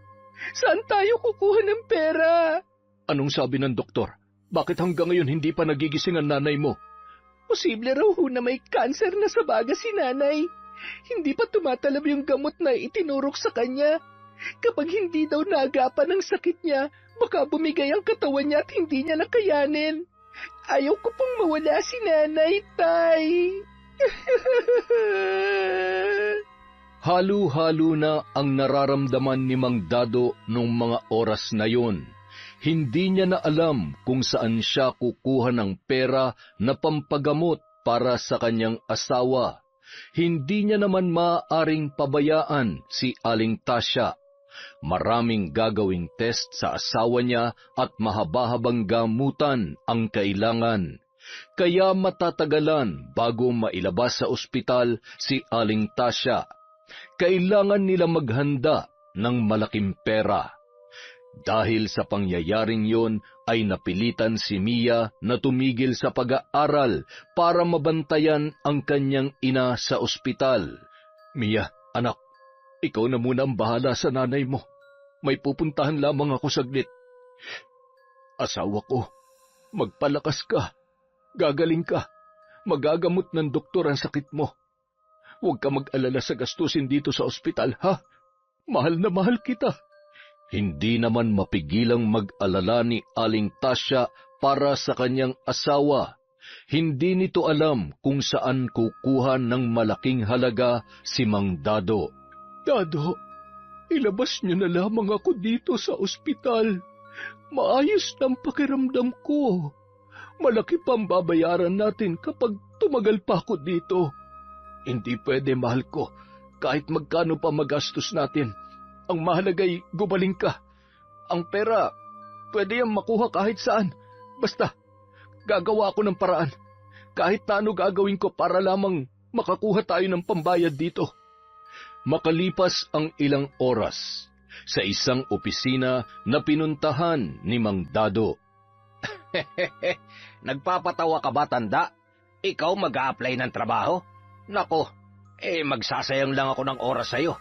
Saan tayo kukuha ng pera? Anong sabi ng doktor? Bakit hanggang ngayon hindi pa nagigising ang nanay mo? Posible raw ho na may kanser na sa baga si nanay. Hindi pa tumatalab yung gamot na itinurok sa kanya. Kapag hindi daw naagapan ang sakit niya, baka bumigay ang katawan niya at hindi niya nakayanin. Ayaw ko pong mawala si nanay, Tay. Halo-halo na ang nararamdaman ni Mang Dado noong mga oras na yun. Hindi niya na alam kung saan siya kukuha ng pera na pampagamot para sa kanyang asawa. Hindi niya naman maaaring pabayaan si Aling Tasya. Maraming gagawing test sa asawa niya at mahaba-habang gamutan ang kailangan. Kaya matatagalan bago mailabas sa ospital si Aling Tasya. Kailangan nila maghanda ng malaking pera. Dahil sa pangyayaring yon ay napilitan si Mia na tumigil sa pag-aaral para mabantayan ang kanyang ina sa ospital. Mia, anak, ikaw na muna ang bahala sa nanay mo. May pupuntahan lamang ako saglit. Asawa ko, magpalakas ka. Gagaling ka. Magagamot ng doktor ang sakit mo. Huwag ka mag-alala sa gastusin dito sa ospital, ha? Mahal na mahal kita. Hindi naman mapigilang mag-alala ni Aling Tasya para sa kanyang asawa. Hindi nito alam kung saan kukuha ng malaking halaga si Mang Dado. Dado, ilabas niyo na lamang ako dito sa ospital. Maayos ng pakiramdam ko. Malaki pang babayaran natin kapag tumagal pa ako dito. Hindi pwede, mahal ko, kahit magkano pa magastos natin. Ang mahalaga'y gumaling ka. Ang pera, pwede yung makuha kahit saan. Basta, gagawa ako ng paraan. Kahit na ano gagawin ko para lamang makakuha tayo ng pambayad dito. Makalipas ang ilang oras, sa isang opisina na pinuntahan ni Mang Dado. Nagpapatawa ka ba, tanda? Ikaw mag-a-apply ng trabaho? Nako, magsasayang lang ako ng oras sa'yo.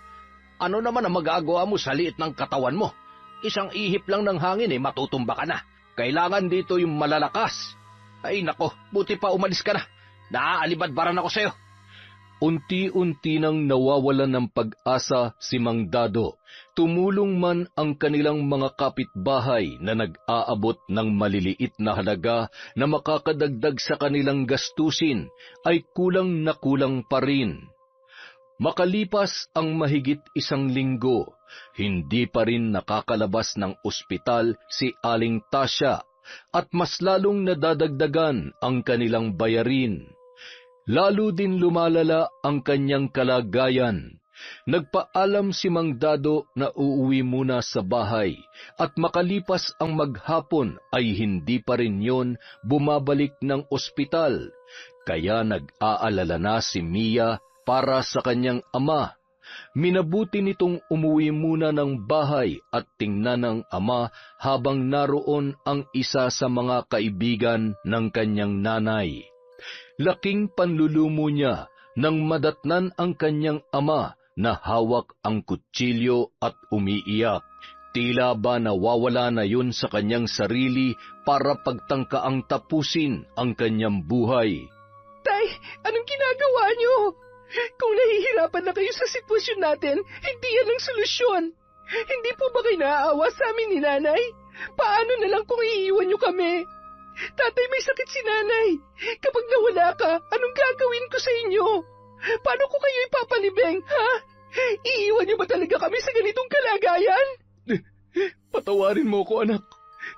Ano naman ang magagawa mo sa liit ng katawan mo? Isang ihip lang ng hangin matutumba ka na. Kailangan dito yung malalakas. Ay nako, buti pa umalis ka na. Naaalibadbaran ako sa'yo. Unti-unti nang nawawalan ng pag-asa si Mang Dado. Tumulong man ang kanilang mga kapitbahay na nag-aabot ng maliliit na halaga na makakadagdag sa kanilang gastusin, ay kulang na kulang pa rin. Makalipas ang mahigit 1 linggo, hindi pa rin nakakalabas ng ospital si Aling Tasya at mas lalong nadadagdagan ang kanilang bayarin. Lalo din lumalala ang kanyang kalagayan. Nagpaalam si Mang Dado na uuwi muna sa bahay at makalipas ang maghapon ay hindi pa rin yon bumabalik ng ospital. Kaya nag-aalala na si Mia para sa kanyang ama. Minabuti nitong umuwi muna ng bahay at tingnan ng ama habang naroon ang isa sa mga kaibigan ng kanyang nanay. Laking panlulumo niya nang madatnan ang kanyang ama na hawak ang kutsilyo at umiiyak. Tila ba nawawala na yun sa kanyang sarili para pagtangkaang tapusin ang kanyang buhay. Tay, anong ginagawa niyo? Kung nahihirapan na kayo sa sitwasyon natin, hindi yan ang solusyon. Hindi po ba kayo naaawa sa amin ni nanay? Paano na lang kung iiwan niyo kami? Tatay, may sakit si nanay. Kapag nawala ka, anong gagawin ko sa inyo? Paano ko kayo ipapalibing, ha? Iiwan niyo ba talaga kami sa ganitong kalagayan? Patawarin mo ko, anak,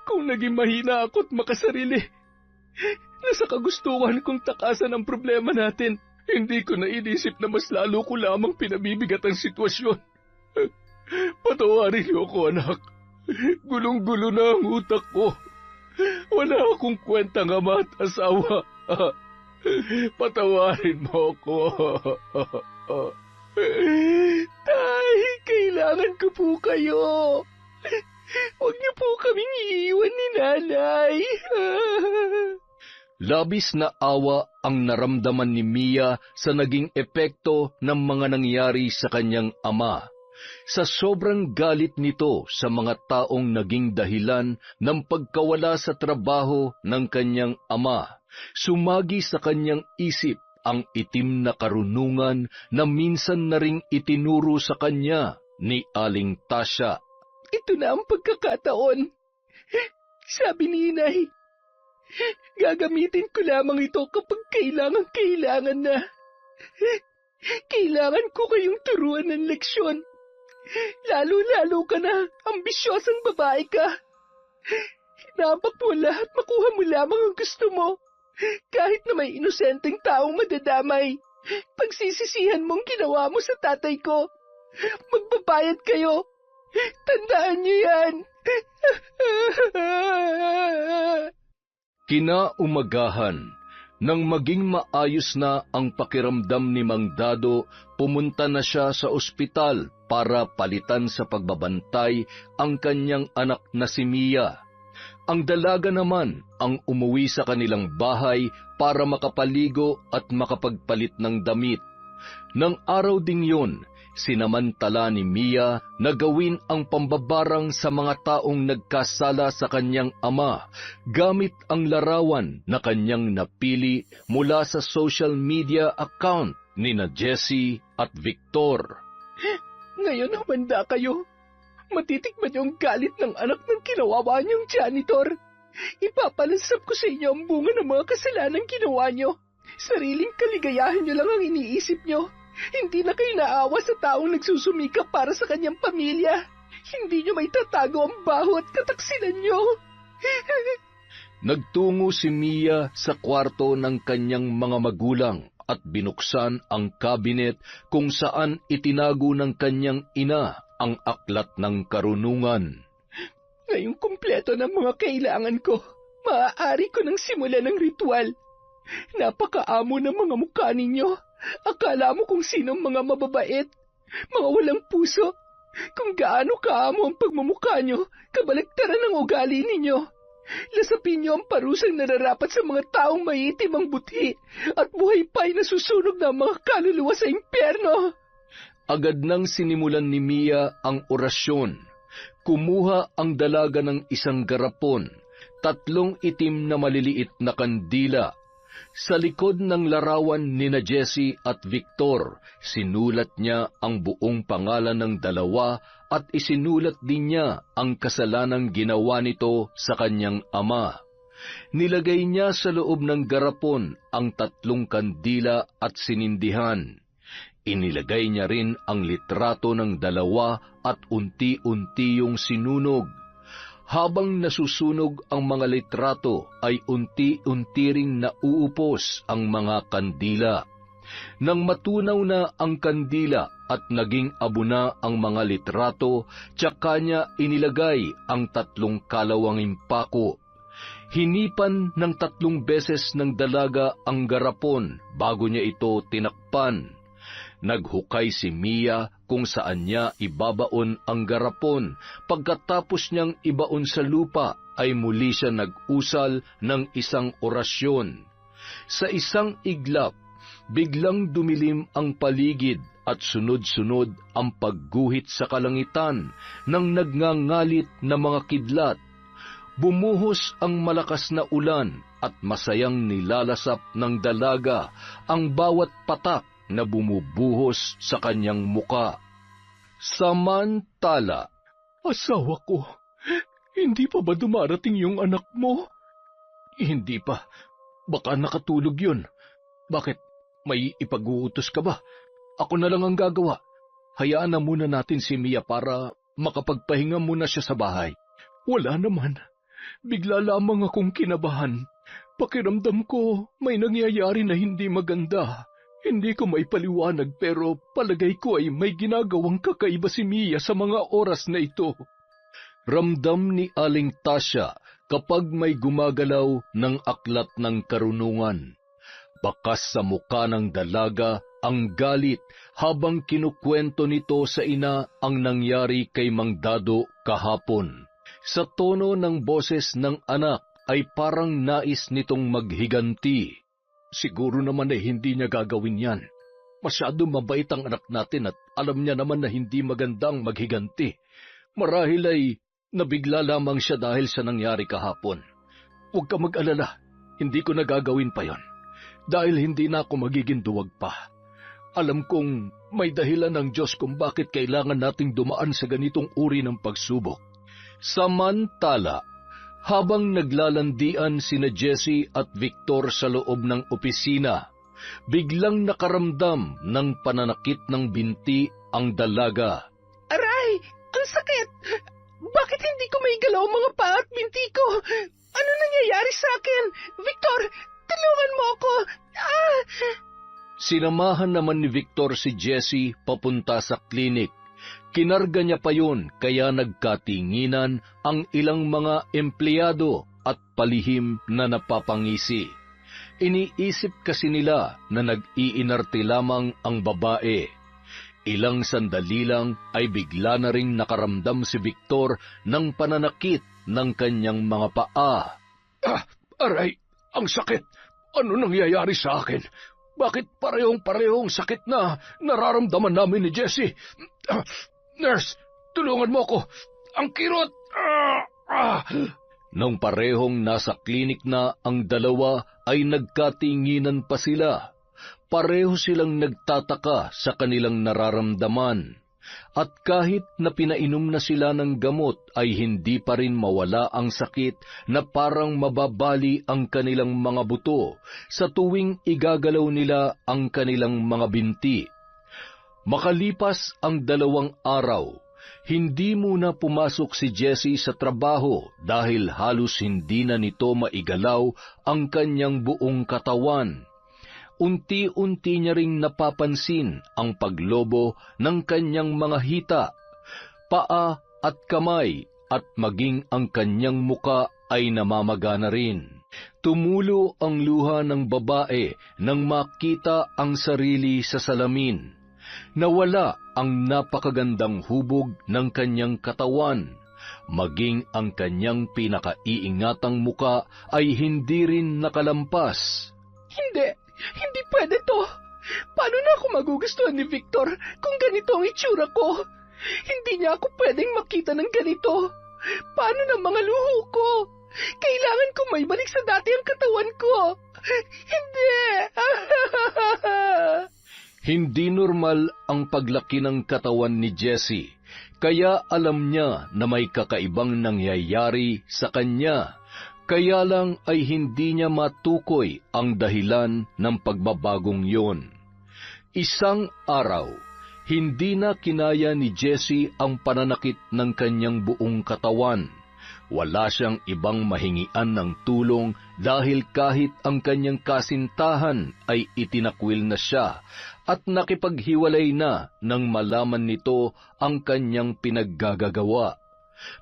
kung naging mahina ako't makasarili. Nasa kagustuhan kong takasan ang problema natin. Hindi ko nainisip na mas lalo ko lamang pinabibigat ang sitwasyon. Patawarin niyo ko, anak. Gulong-gulo na ang utak ko. Wala akong kwentang ama at asawa. Patawarin mo ko. Tay, kailangan ko po kayo. Huwag niyo po kaming iiwan ni nanay. Labis na awa ang naramdaman ni Mia sa naging epekto ng mga nangyari sa kanyang ama. Sa sobrang galit nito sa mga taong naging dahilan ng pagkawala sa trabaho ng kanyang ama, sumagi sa kanyang isip ang itim na karunungan na minsan na ring itinuro sa kanya ni Aling Tasya. Ito na ang pagkakataon. Sabi ni Inay, gagamitin ko lamang ito kapag kailangan na. Kailangan ko kayong turuan ng leksyon. Lalo-lalo ka na, ambisyosang babae ka. Hinabak mo lahat, makuha mo lamang ang gusto mo. Kahit na may inosenteng taong madadamay, pagsisisihan mong ginawa mo sa tatay ko. Magbabayad kayo. Tandaan niyo yan. Kinaumagahan, nang maging maayos na ang pakiramdam ni Mang Dado, pumunta na siya sa ospital para palitan sa pagbabantay ang kanyang anak na si Mia. Ang dalaga naman ang umuwi sa kanilang bahay para makapaligo at makapagpalit ng damit. Nang araw ding yun, sinamantala ni Mia na gawin ang pambabarang sa mga taong nagkasala sa kanyang ama gamit ang larawan na kanyang napili mula sa social media account ni na Jessie at Victor. Ngayon humanda kayo. Matitikman niyo ang galit ng anak ng kinawawa niyong janitor. Ipapalansap ko sa inyo ang bunga ng mga kasalanan ginawa niyo. Sariling kaligayahan niyo lang ang iniisip niyo. Hindi na kayo naawa sa taong nagsusumikap para sa kanyang pamilya. Hindi niyo may tatago ang baho at kataksilan niyo. Nagtungo si Mia sa kwarto ng kanyang mga magulang at binuksan ang kabinet kung saan itinago ng kanyang ina ang aklat ng karunungan. Ngayong kumpleto ng mga kailangan ko, maaari ko nang simulan ng ritual. Napakaamo ng mga mukha ninyo. Akala mo kung sino mga mababait, mga walang puso. Kung gaano kaamo ang pagmumukha nyo, kabaligtaran ng ugali ninyo. Lasapin niyo ang parusang nararapat sa mga taong maiitim ang buti at buhay pa'y nasusunog ng mga kaluluwa sa impyerno. Agad nang sinimulan ni Mia ang orasyon. Kumuha ang dalaga ng isang garapon, 3 itim na maliliit na kandila. Sa likod ng larawan ni na Jessie at Victor, sinulat niya ang buong pangalan ng dalawa at isinulat din niya ang kasalanang ginawa nito sa kanyang ama. Nilagay niya sa loob ng garapon ang 3 kandila at sinindihan. Inilagay niya rin ang litrato ng dalawa at unti-unti yung sinunog. Habang nasusunog ang mga litrato ay unti-unti ring nauupos ang mga kandila. Nang matunaw na ang kandila at naging abo na ang mga litrato, tsaka niya inilagay ang 3 kalawanging pako. Hinipan ng 3 beses ng dalaga ang garapon bago niya ito tinakpan. Naghukay si Mia kung saan niya ibabaon ang garapon. Pagkatapos niyang ibaon sa lupa, ay muli siya nag-usal ng isang orasyon. Sa isang iglap, biglang dumilim ang paligid at sunod-sunod ang pagguhit sa kalangitan ng nagngangalit na mga kidlat. Bumuhos ang malakas na ulan at masayang nilalasap ng dalaga ang bawat patak na bumubuhos sa kanyang muka. Samantala, Asawa ko, hindi pa ba dumarating yung anak mo? hindi pa. Baka nakatulog yun. Bakit? May ipag-uutos ka ba? Ako na lang ang gagawa. Hayaan na muna natin si Mia para makapagpahinga muna siya sa bahay. Wala naman. Bigla lamang akong kinabahan. Pakiramdam ko may nangyayari na hindi maganda. Hindi ko maipaliwanag pero palagay ko ay may ginagawang kakaiba si Mia sa mga oras na ito. Ramdam ni Aling Tasya kapag may gumagalaw ng aklat ng karunungan. Bakas sa muka ng dalaga ang galit habang kinukwento nito sa ina ang nangyari kay Mang Dado kahapon. Sa tono ng boses ng anak ay parang nais nitong maghiganti. Siguro naman ay hindi niya gagawin yan. Masyado mabait ang anak natin at alam niya naman na hindi magandang maghiganti. Marahil ay nabigla lamang siya dahil sa nangyari kahapon. Huwag ka mag-alala, hindi ko nagagawin pa yon. Dahil hindi na ako magiging duwag pa. Alam kong may dahilan ng Diyos kung bakit kailangan nating dumaan sa ganitong uri ng pagsubok. Samantala, habang naglalandian sina Jessie at Victor sa loob ng opisina, biglang nakaramdam ng pananakit ng binti ang dalaga. Aray! Ang sakit! Bakit hindi ko maigalaw ang mga paa at binti ko? Ano nangyayari sa akin? Victor, tulungan mo ako! Ah! Sinamahan naman ni Victor si Jessie papunta sa klinik. Kinarga niya pa yun, kaya nagkatinginan ang ilang mga empleyado at palihim na napapangisi. Iniisip kasi nila na nag-iinarte lamang ang babae. Ilang sandali lang ay bigla na ring nakaramdam si Victor ng pananakit ng kanyang mga paa. Aray, ang sakit! Ano nangyayari sa akin? Bakit parehong-parehong sakit na nararamdaman namin ni Jessie? Nurse, tulungan mo ako! Ang kirot! Nang parehong nasa klinik na ang dalawa ay nagkatinginan pa sila. Pareho silang nagtataka sa kanilang nararamdaman. At kahit na pinainom na sila ng gamot ay hindi pa rin mawala ang sakit na parang mababali ang kanilang mga buto sa tuwing igagalaw nila ang kanilang mga binti. Makalipas ang 2 araw, hindi muna pumasok si Jessie sa trabaho dahil halos hindi na nito maigalaw ang kanyang buong katawan. Unti-unti niya ring napapansin ang paglobo ng kanyang mga hita, paa at kamay at maging ang kanyang muka ay namamaga na rin. Tumulo ang luha ng babae nang makita ang sarili sa salamin. Nawala ang napakagandang hubog ng kanyang katawan. Maging ang kanyang pinakaiingatang muka ay hindi rin nakalampas. Hindi pwede to. Paano na ako magugustuhan ni Victor kung ganito ang itsura ko? Hindi niya ako pwedeng makita ng ganito. Paano na mga luho ko? Kailangan ko maibalik sa dati ang katawan ko. Hindi! Hindi normal ang paglaki ng katawan ni Jessie, kaya alam niya na may kakaibang nangyayari sa kanya. Kaya lang ay hindi niya matukoy ang dahilan ng pagbabagong yon. Isang araw, hindi na kinaya ni Jessie ang pananakit ng kanyang buong katawan. Wala siyang ibang mahingian ng tulong dahil kahit ang kanyang kasintahan ay itinakwil na siya at nakipaghiwalay na nang malaman nito ang kanyang pinaggagawa.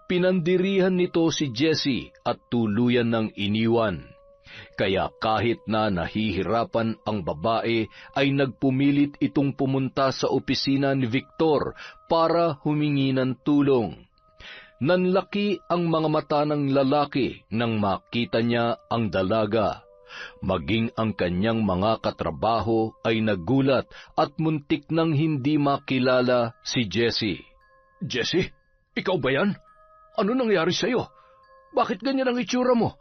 Pinandirihan nito si Jessie at tuluyan ng iniwan. Kaya kahit na nahihirapan ang babae, ay nagpumilit itong pumunta sa opisina ni Victor para humingi ng tulong. Nanlaki ang mga mata ng lalaki nang makita niya ang dalaga. Maging ang kanyang mga katrabaho ay nagulat at muntik nang hindi makilala si Jessie. Jessie, ikaw ba yan? Ano nangyari sa'yo? Bakit ganyan ang itsura mo?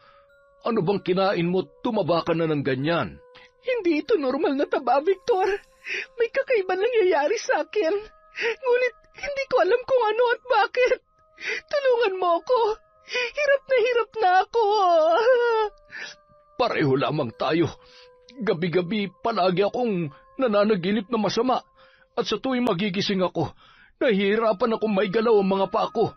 Ano bang kinain mo, tumaba ka na ng ganyan? Hindi ito normal na taba, Victor. May kakaibang nangyayari sa akin. Ngunit hindi ko alam kung ano at bakit. Tulungan mo ako. Hirap na ako. Pareho lamang tayo. Gabi-gabi palagi akong nananaginip na masama. At sa tuwing magigising ako, nahihirapan akong maigalaw ang mga paa ko.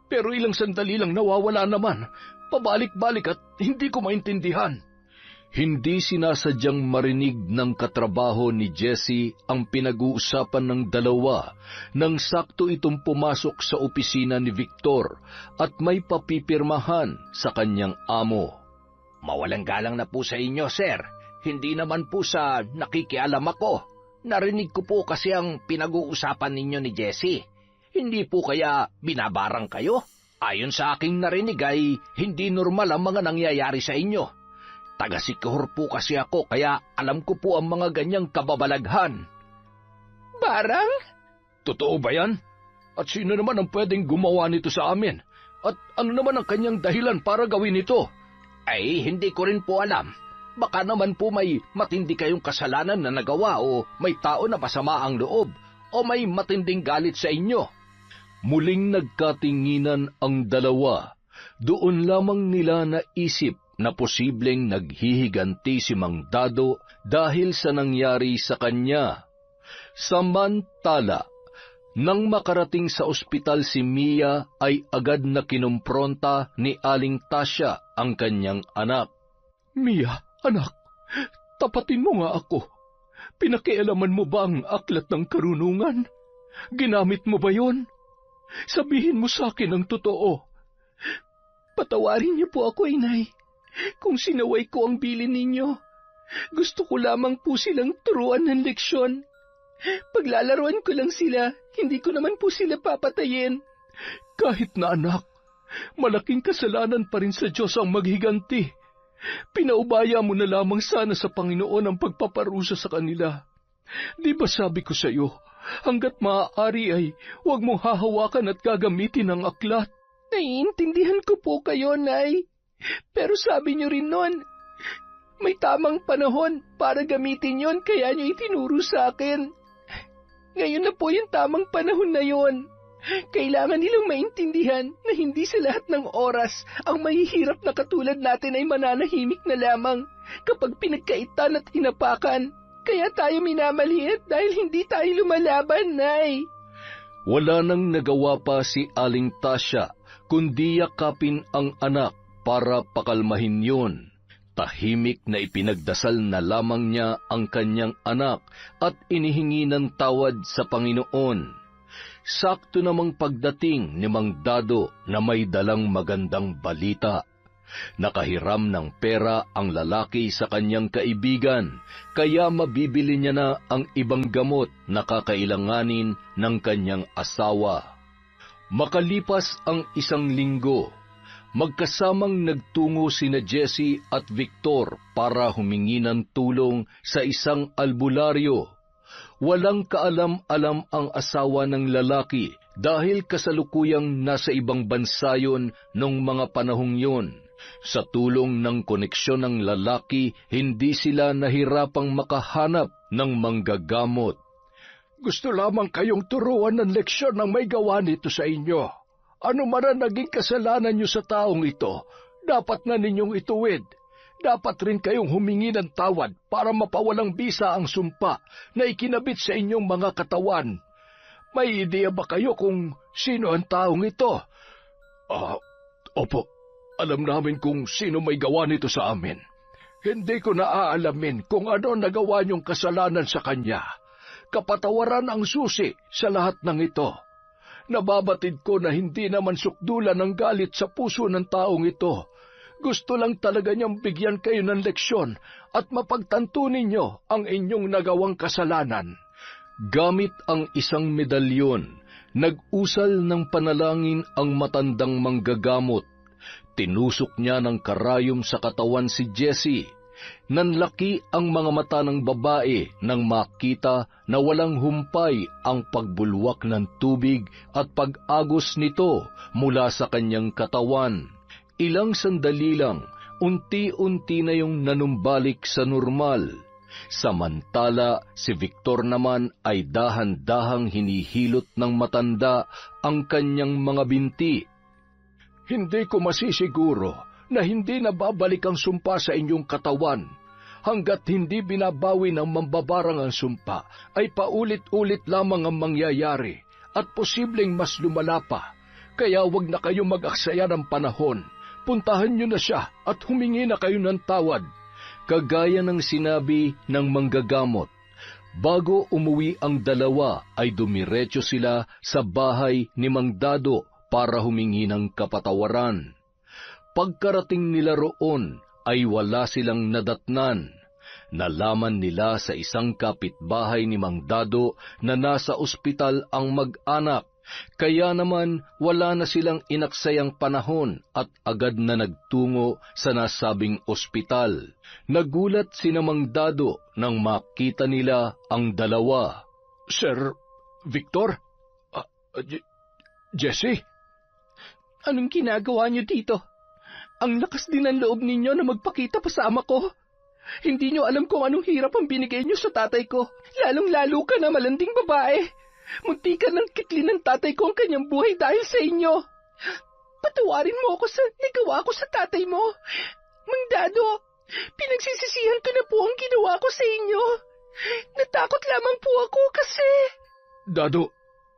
Pero ilang sandali lang nawawala naman. Pabalik-balik at hindi ko maintindihan. Hindi sinasadyang marinig ng katrabaho ni Jessie ang pinag-uusapan ng dalawa nang sakto itong pumasok sa opisina ni Victor at may papipirmahan sa kanyang amo. Mawalang galang na po sa inyo, sir. Hindi naman po sa nakikialam ako. Narinig ko po kasi ang pinag-uusapan ninyo ni Jessie. Hindi po kaya binabarang kayo? Ayon sa aking narinig ay hindi normal ang mga nangyayari sa inyo. Taga-Sikihor po kasi ako kaya alam ko po ang mga ganyang kababalaghan. Barang? Totoo ba yan? At sino naman ang pwedeng gumawa nito sa amin? At ano naman ang kanyang dahilan para gawin ito? Ay, hindi ko rin po alam. Baka naman po may matindi kayong kasalanan na nagawa o may tao na masama ang loob o may matinding galit sa inyo. Muling nagkatinginan ang dalawa. Doon lamang nila naisip na posibleng naghihiganti si Mang Dado dahil sa nangyari sa kanya. Samantala, Nang makarating sa ospital si Mia ay agad na kinumpronta ni Aling Tasya ang kanyang anak. Mia, anak, tapatin mo nga ako. Pinakialaman mo ba ang aklat ng karunungan? Ginamit mo ba yon? Sabihin mo sa akin ang totoo. Patawarin niyo po ako, inay, kung sinaway ko ang bilin ninyo. Gusto ko lamang po silang turuan ng leksyon. Paglalaruan ko lang sila, hindi ko naman po sila papatayin. Kahit na anak, malaking kasalanan pa rin sa Diyos ang maghiganti. Pinaubaya mo na lamang sana sa Panginoon ang pagpaparusa sa kanila. Di ba sabi ko sa iyo, hanggat maaari ay huwag mong hahawakan at gagamitin ang aklat? Naiintindihan ko po kayo, Nay. Pero sabi niyo rin noon, may tamang panahon para gamitin yon, kaya niyo itinuro sa akin. Ngayon na po yung tamang panahon na yon. Kailangan nilang maintindihan na hindi sa lahat ng oras ang mahihirap na katulad natin ay mananahimik na lamang kapag pinagkaitan at hinapakan. Kaya tayo minamaliit dahil hindi tayo lumalaban, Nay. Wala nang nagawa pa si Aling Tasya kundi yakapin ang anak para pakalmahin yun. Tahimik na ipinagdasal na lamang niya ang kanyang anak at inihingi ng tawad sa Panginoon. Sakto namang pagdating ni Mang Dado na may dalang magandang balita. Nakahiram ng pera ang lalaki sa kanyang kaibigan, kaya mabibili niya na ang ibang gamot na kakailanganin ng kanyang asawa. Makalipas ang 1 linggo, magkasamang nagtungo sina Jessie at Victor para humingi ng tulong sa isang albularyo. Walang kaalam-alam ang asawa ng lalaki dahil kasalukuyang nasa ibang bansa yun nung mga panahong yun. Sa tulong ng koneksyon ng lalaki, hindi sila nahirapang makahanap ng manggagamot. Gusto lamang kayong turuan ng leksyon ng may gawa nito sa inyo. Ano man ang naging kasalanan niyo sa taong ito, dapat na ninyong ituwid. Dapat rin kayong humingi ng tawad para mapawalang bisa ang sumpa na ikinabit sa inyong mga katawan. May ideya ba kayo kung sino ang taong ito? Opo, alam namin kung sino may gawa nito sa amin. Hindi ko naaalamin kung ano nagawa niyong kasalanan sa kanya. Kapatawaran ang susi sa lahat ng ito. Nababatid ko na hindi naman sukdulan ng galit sa puso ng taong ito. Gusto lang talaga niyang bigyan kayo ng leksyon at mapagtanto ninyo ang inyong nagawang kasalanan. Gamit ang isang medalyon, nag-usal ng panalangin ang matandang manggagamot. Tinusok niya ng karayom sa katawan si Jessie. Nanlaki ang mga mata ng babae nang makita na walang humpay ang pagbulwak ng tubig at pag-agos nito mula sa kanyang katawan. Ilang sandali lang, unti-unti na yung nanumbalik sa normal. Samantala, si Victor naman ay dahan-dahang hinihilot ng matanda ang kanyang mga binti. Hindi ko masisiguro na hindi nababalik ang sumpa sa inyong katawan. Hanggat hindi binabawi ng mambabarang ang sumpa, ay paulit-ulit lamang ang mangyayari at posibleng mas lumala pa. Kaya wag na kayo mag-aksaya ng panahon. Puntahan niyo na siya at humingi na kayo ng tawad. Kagaya ng sinabi ng manggagamot, bago umuwi ang dalawa ay dumiretso sila sa bahay ni Mang Dado para humingi ng kapatawaran. Pagkarating nila roon ay wala silang nadatnan. Nalaman nila sa isang kapitbahay ni Mang Dado na nasa ospital ang mag-anak, kaya naman wala na silang inaksayang panahon at agad na nagtungo sa nasabing ospital. Nagulat sina Mang Dado nang makita nila ang dalawa. Sir Victor? Jessie? Anong ginagawa niyo dito? Ang lakas din ng loob ninyo na magpakita pa sa ama ko. Hindi niyo alam kung anong hirap ang binigay niyo sa tatay ko. Lalong-lalo ka na malanding babae. Muntikan ng kitlin ng tatay ko ang kanyang buhay dahil sa inyo. Patawarin mo ako sa nagawa ko sa tatay mo. Mang Dado, pinagsisisihan ko na po ang ginawa ko sa inyo. Natakot lamang po ako kasi... Dado,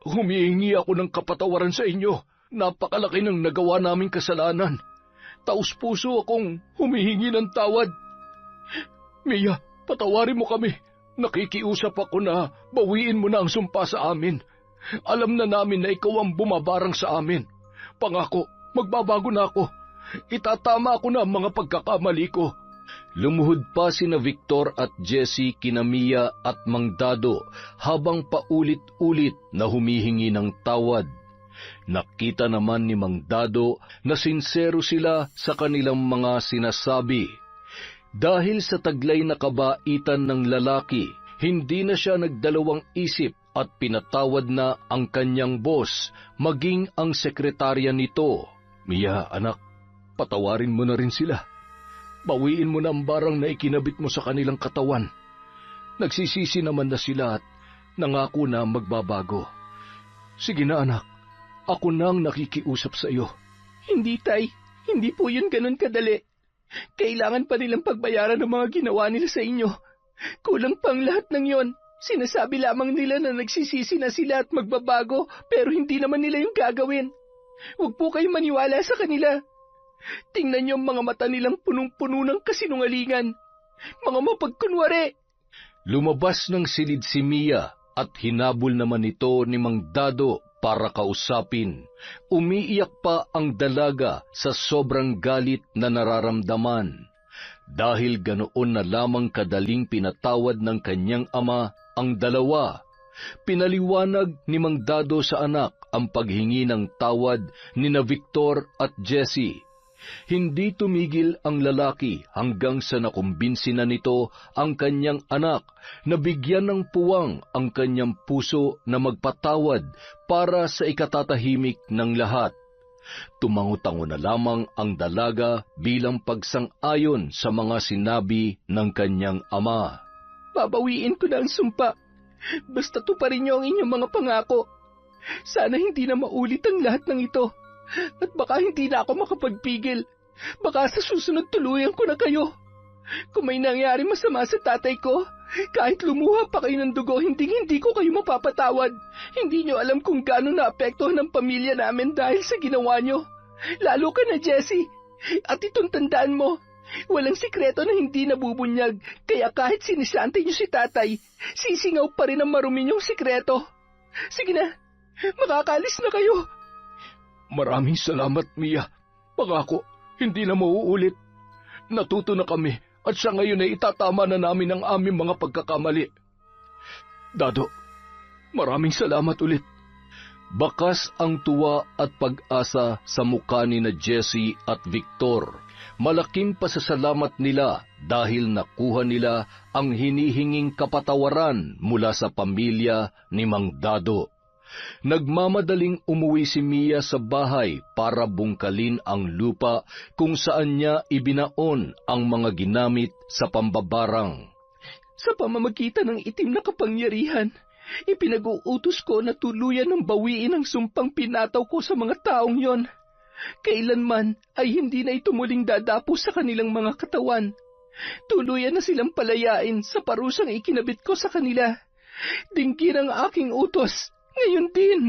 humihingi ako ng kapatawaran sa inyo. Napakalaki ng nagawa naming kasalanan. Taus-puso akong humihingi ng tawad. Mia, patawarin mo kami. Nakikiusap ako na bawiin mo na ang sumpa sa amin. Alam na namin na ikaw ang bumabarang sa amin. Pangako, magbabago na ako. Itatama ako na ang mga pagkakamali ko. Lumuhod pa sina Victor at Jessie kina Mia at Mang Dado habang paulit-ulit na humihingi ng tawad. Nakita naman ni Mang Dado na sinsero sila sa kanilang mga sinasabi. Dahil sa taglay na kabaitan ng lalaki, hindi na siya nagdalawang isip at pinatawad na ang kanyang boss, maging ang sekretarya nito. Mia, anak, patawarin mo na rin sila. Bawiin mo na ang barang na ikinabit mo sa kanilang katawan. Nagsisisi naman na sila at nangako na magbabago. Sige na, anak. Ako nang nakikiusap sa iyo. Hindi, Tay. Hindi po yun ganun kadali. Kailangan pa nilang pagbayaran ng mga ginawa nila sa inyo. Kulang pang lahat ng yon. Sinasabi lamang nila na nagsisisi na sila at magbabago, pero hindi naman nila yung gagawin. Huwag po kayong maniwala sa kanila. Tingnan niyo ang mga mata nilang punong-puno ng kasinungalingan. Mga mapagkunwari. Lumabas ng silid si Mia at hinabol naman ito ni Mang Dado para kausapin. Umiiyak pa ang dalaga sa sobrang galit na nararamdaman. Dahil ganoon na lamang kadaling pinatawad ng kanyang ama ang dalawa. Pinaliwanag ni Mang Dado sa anak ang paghingi ng tawad ni na Victor at Jessie. Hindi tumigil ang lalaki hanggang sa nakumbinsi na nito ang kanyang anak na bigyan ng puwang ang kanyang puso na magpatawad para sa ikatatahimik ng lahat. Tumango-tango na lamang ang dalaga bilang pagsang-ayon sa mga sinabi ng kanyang ama. Babawiin ko na ang sumpa. Basta tuparin niyo ang inyong mga pangako. Sana hindi na maulit ang lahat ng ito. At baka hindi na ako makapagpigil. Baka sa susunod tuluyan ko na kayo. Kung may nangyari masama sa tatay ko, kahit lumuha pa kayo ng dugo, hindi ko kayo mapapatawad. Hindi nyo alam kung gaano naapektuhan ang pamilya namin dahil sa ginawa nyo. Lalo ka na, Jessie. At itong tandaan mo, walang sikreto na hindi nabubunyag, kaya kahit sinisante nyo si tatay, sisingaw pa rin ang marumi nyong sikreto. Sige na, makakalis na kayo. Maraming salamat, Mia. Pangako, hindi na mauulit. Natuto na kami at sa ngayon ay itatama na namin ang aming mga pagkakamali. Dado, maraming salamat ulit. Bakas ang tuwa at pag-asa sa mukha ni na Jessie at Victor. Malaking pasasalamat nila dahil nakuha nila ang hinihinging kapatawaran mula sa pamilya ni Mang Dado. Nagmamadaling umuwi si Mia sa bahay para bungkalin ang lupa kung saan niya ibinaon ang mga ginamit sa pambabarang. Sa pamamagitan ng itim na kapangyarihan, ipinag-uutos ko na tuluyan ng bawiin ang sumpang pinataw ko sa mga taong yon. Kailanman ay hindi na ito muling dadapo sa kanilang mga katawan. Tuluyan na silang palayain sa parusang ikinabit ko sa kanila. Dinggin ang aking utos. Ngayon din.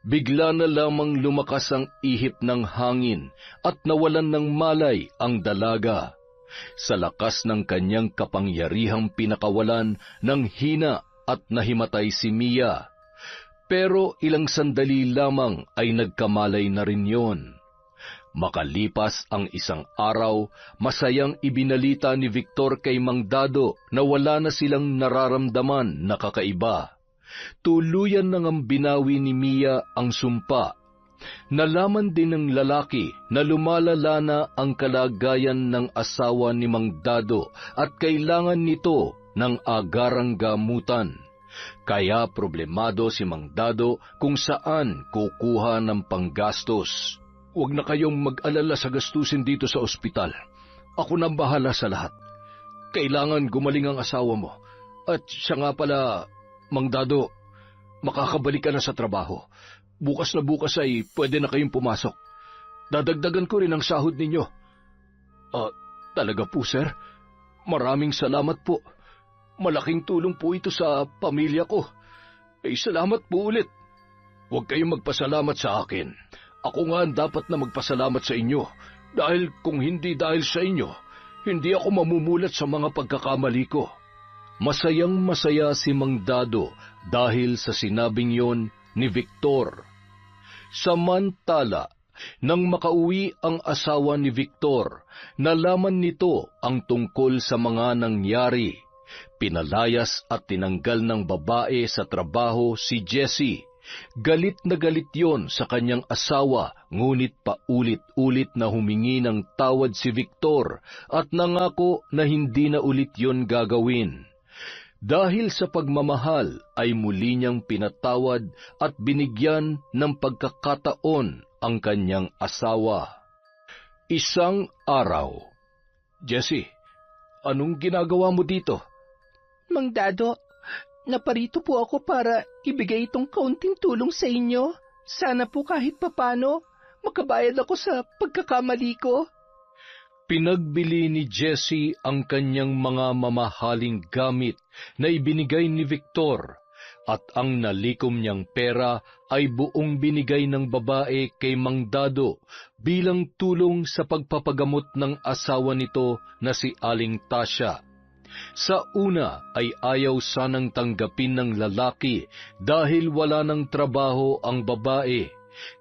Bigla na lamang lumakas ang ihip ng hangin at nawalan ng malay ang dalaga. Sa lakas ng kanyang kapangyarihang pinakawalan ng hina at nahimatay si Mia. Pero ilang sandali lamang ay nagkamalay na rin yon. Makalipas ang isang araw, masayang ibinalita ni Victor kay Mang Dado na wala na silang nararamdaman na kakaiba. Tuluyan nang ang binawi ni Mia ang sumpa. Nalaman din ng lalaki na lumalala na ang kalagayan ng asawa ni Mang Dado at kailangan nito ng agarang gamutan. Kaya problemado si Mang Dado kung saan kukuha ng panggastos. Huwag na kayong mag-alala sa gastusin dito sa ospital. Ako nang bahala sa lahat. Kailangan gumaling ang asawa mo. At siya nga pala, Mang Dado, makakabalik ka na sa trabaho. Bukas na bukas ay pwede na kayong pumasok. Dadagdagan ko rin ang sahod ninyo. Talaga po, sir? Maraming salamat po. Malaking tulong po ito sa pamilya ko. Salamat po ulit. Huwag kayong magpasalamat sa akin. Ako nga ang dapat na magpasalamat sa inyo. Dahil kung hindi dahil sa inyo, hindi ako mamumulat sa mga pagkakamali ko. Masayang masaya si Mang Dado dahil sa sinabing yon ni Victor. Samantala, nang makauwi ang asawa ni Victor, nalaman nito ang tungkol sa mga nangyari. Pinalayas at tinanggal ng babae sa trabaho si Jessie. Galit na galit yon sa kanyang asawa, ngunit paulit-ulit na humingi ng tawad si Victor at nangako na hindi na ulit yon gagawin. Dahil sa pagmamahal ay muli niyang pinatawad at binigyan ng pagkakataon ang kanyang asawa. Isang araw. Jessie, anong ginagawa mo dito? Mang Dado, naparito po ako para ibigay itong kaunting tulong sa inyo. Sana po kahit papano makabayad ako sa pagkakamali ko. Pinagbili ni Jessie ang kanyang mga mamahaling gamit na ibinigay ni Victor, at ang nalikom niyang pera ay buong binigay ng babae kay Mang Dado bilang tulong sa pagpapagamot ng asawa nito na si Aling Tasya. Sa una ay ayaw sanang tanggapin ng lalaki dahil wala ng trabaho ang babae,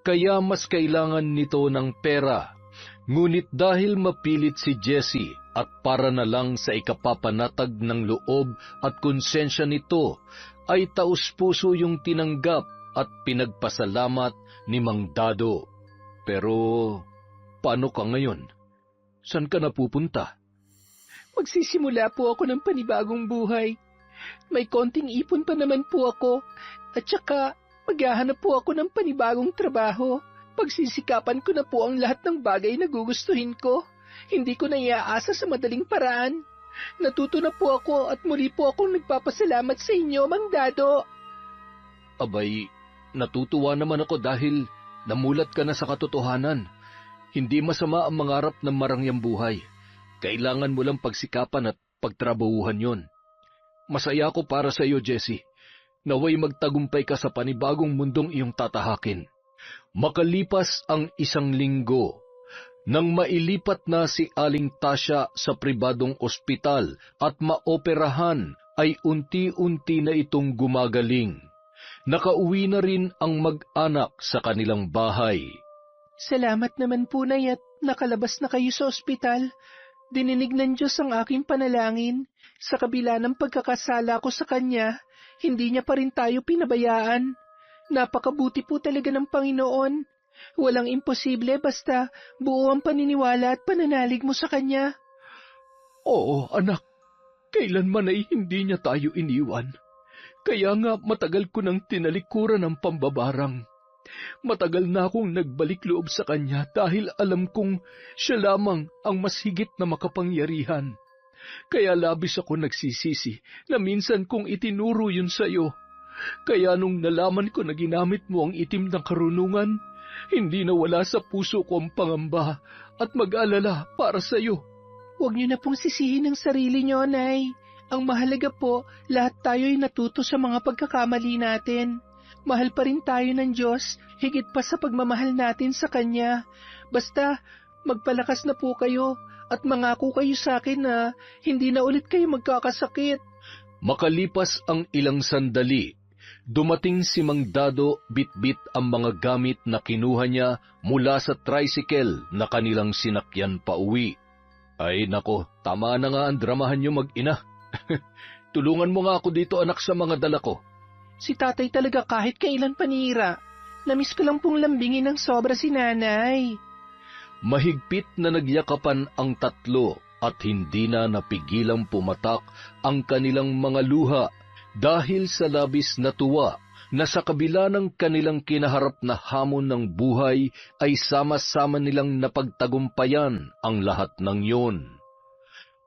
kaya mas kailangan nito ng pera. Ngunit dahil mapilit si Jessie at para na lang sa ikapapanatag ng loob at konsensya nito, ay taus-puso yung tinanggap at pinagpasalamat ni Mang Dado. Pero, paano ka ngayon? San ka napupunta? Magsisimula po ako ng panibagong buhay. May konting ipon pa naman po ako, at saka maghahanap po ako ng panibagong trabaho. Pagsisikapan ko na po ang lahat ng bagay na gugustuhin ko. Hindi ko na iaasa sa madaling paraan. Natuto na po ako at muli po akong nagpapasalamat sa inyo, Mang Dado. Abay, natutuwa naman ako dahil namulat ka na sa katotohanan. Hindi masama ang mangarap ng marangyang buhay. Kailangan mo lang pagsikapan at pagtrabahuhan yon. Masaya ako para sa iyo, Jessie. Naway magtagumpay ka sa panibagong mundong iyong tatahakin. Makalipas ang 1 linggo, nang mailipat na si Aling Tasya sa pribadong ospital at maoperahan, ay unti-unti na itong gumagaling. Nakauwi na rin ang mag-anak sa kanilang bahay. Salamat naman po, Nay, at nakalabas na kayo sa ospital. Dininig ng Diyos ang aking panalangin. Sa kabila ng pagkakasala ko sa Kanya, hindi niya pa rin tayo pinabayaan. Napakabuti po talaga ng Panginoon. Walang imposible basta buo ang paniniwala at pananalig mo sa Kanya. Oo, anak. Kailanman ay hindi niya tayo iniwan. Kaya nga matagal ko nang tinalikuran ang pambabarang. Matagal na akong nagbalik loob sa Kanya dahil alam kong siya lamang ang mas higit na makapangyarihan. Kaya labis ako nagsisisi na minsan kong itinuro yun sa iyo. Kaya nung nalaman ko na ginamit mo ang itim ng karunungan, hindi nawala sa puso ko ang pangamba at mag-alala para sa iyo. Huwag niyo na pong sisihin ang sarili niyo, Nay. Ang mahalaga po, lahat tayo ay natuto sa mga pagkakamali natin. Mahal pa rin tayo ng Diyos, higit pa sa pagmamahal natin sa Kanya. Basta, magpalakas na po kayo at mangako kayo sa akin na hindi na ulit kayo magkakasakit. Makalipas ang ilang sandali, dumating si Mang Dado bitbit ang mga gamit na kinuha niya mula sa tricycle na kanilang sinakyan pa uwi. Ay nako, tama na nga ang dramahan niyo mag-ina. Tulungan mo nga ako dito, anak, sa mga dala ko. Si tatay talaga kahit kailan panira. Namiss ko lang pong lambingin ng sobra si nanay. Mahigpit na nagyakapan ang tatlo at hindi na napigilang pumatak ang kanilang mga luha dahil sa labis na tuwa na sa kabila ng kanilang kinaharap na hamon ng buhay ay sama-sama nilang napagtagumpayan ang lahat ng yon.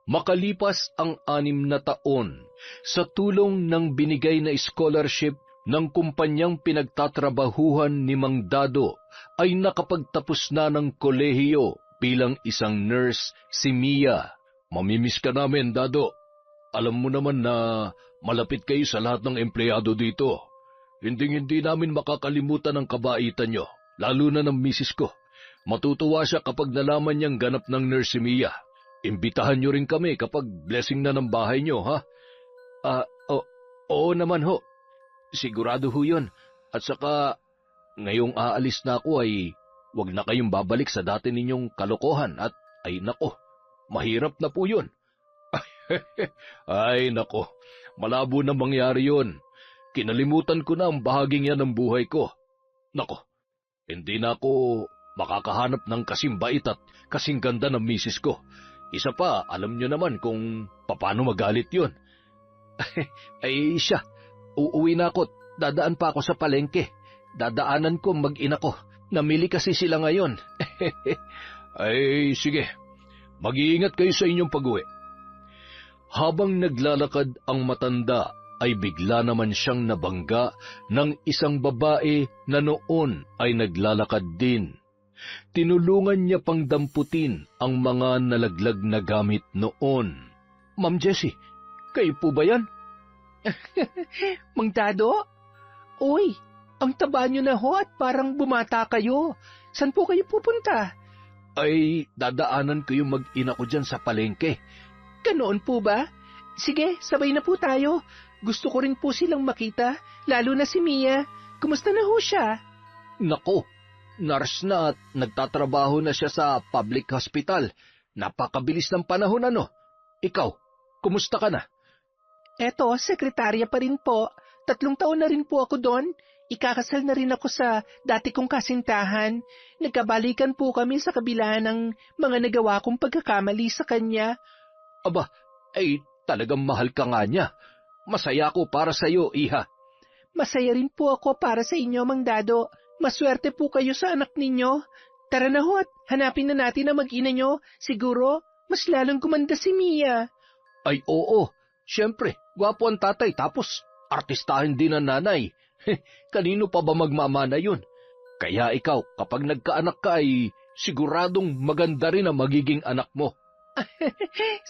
Makalipas ang 6 na taon, sa tulong ng binigay na scholarship ng kumpanyang pinagtatrabahuhan ni Mang Dado, ay nakapagtapos na ng kolehiyo bilang isang nurse si Mia. Mamimiss ka namin, Dado. Alam mo naman na malapit kayo sa lahat ng empleyado dito. Hinding-hindi namin makakalimutan ang kabaitan nyo, lalo na ng misis ko. Matutuwa siya kapag nalaman niyang ganap ng Nurse si Mia. Imbitahan nyo rin kami kapag blessing na ng bahay nyo, ha? Oo naman ho. Sigurado ho yun. At saka, ngayong aalis na ako ay wag na kayong babalik sa dati ninyong kalokohan at ay nako, mahirap na po yun. Ay nako, malabo na mangyari yun. Kinalimutan ko na ang bahaging yan ng buhay ko. Nako, hindi na ako makakahanap ng kasing bait at kasing ganda ng misis ko. Isa pa, alam nyo naman kung paano magalit yun. Ay siya, uuwi na ako. Dadaan pa ako sa palengke. Dadaanan ko mag-ina ko. Namili kasi sila ngayon. Ay sige, mag-iingat kayo sa inyong pag-uwi. Habang naglalakad ang matanda, ay bigla naman siyang nabangga ng isang babae na noon ay naglalakad din. Tinulungan niya pang damputin ang mga nalaglag na gamit noon. Ma'am Jessie, kayo po ba yan? Mang Dado? Uy, ang taba niyo na ho at parang bumata kayo. Saan po kayo pupunta? Ay, dadaanan ko yung mag-ina ko dyan sa palengke. Ganoon po ba? Sige, sabay na po tayo. Gusto ko rin po silang makita, lalo na si Mia. Kumusta na ho siya? Nako, nurse na at nagtatrabaho na siya sa public hospital. Napakabilis ng panahon ano. Ikaw, kumusta ka na? Eto, sekretarya pa rin po. 3 taon na rin po ako doon. Ikakasal na rin ako sa dati kong kasintahan. Nagkabalikan po kami sa kabila ng mga nagawa kong pagkakamali sa kanya. Aba, ay talagang mahal ka nga niya. Masaya ako para sa iyo, iha. Masaya rin po ako para sa inyo, Mang Dado. Maswerte po kayo sa anak ninyo. Tara na ho at hanapin na natin ang mag-ina nyo. Siguro, mas lalong gumanda si Mia. Ay oo, syempre, gwapo ang tatay tapos artistahin din ang nanay. Kanino pa ba magmamana yun? Kaya ikaw, kapag nagkaanak ka ay siguradong maganda rin ang magiging anak mo.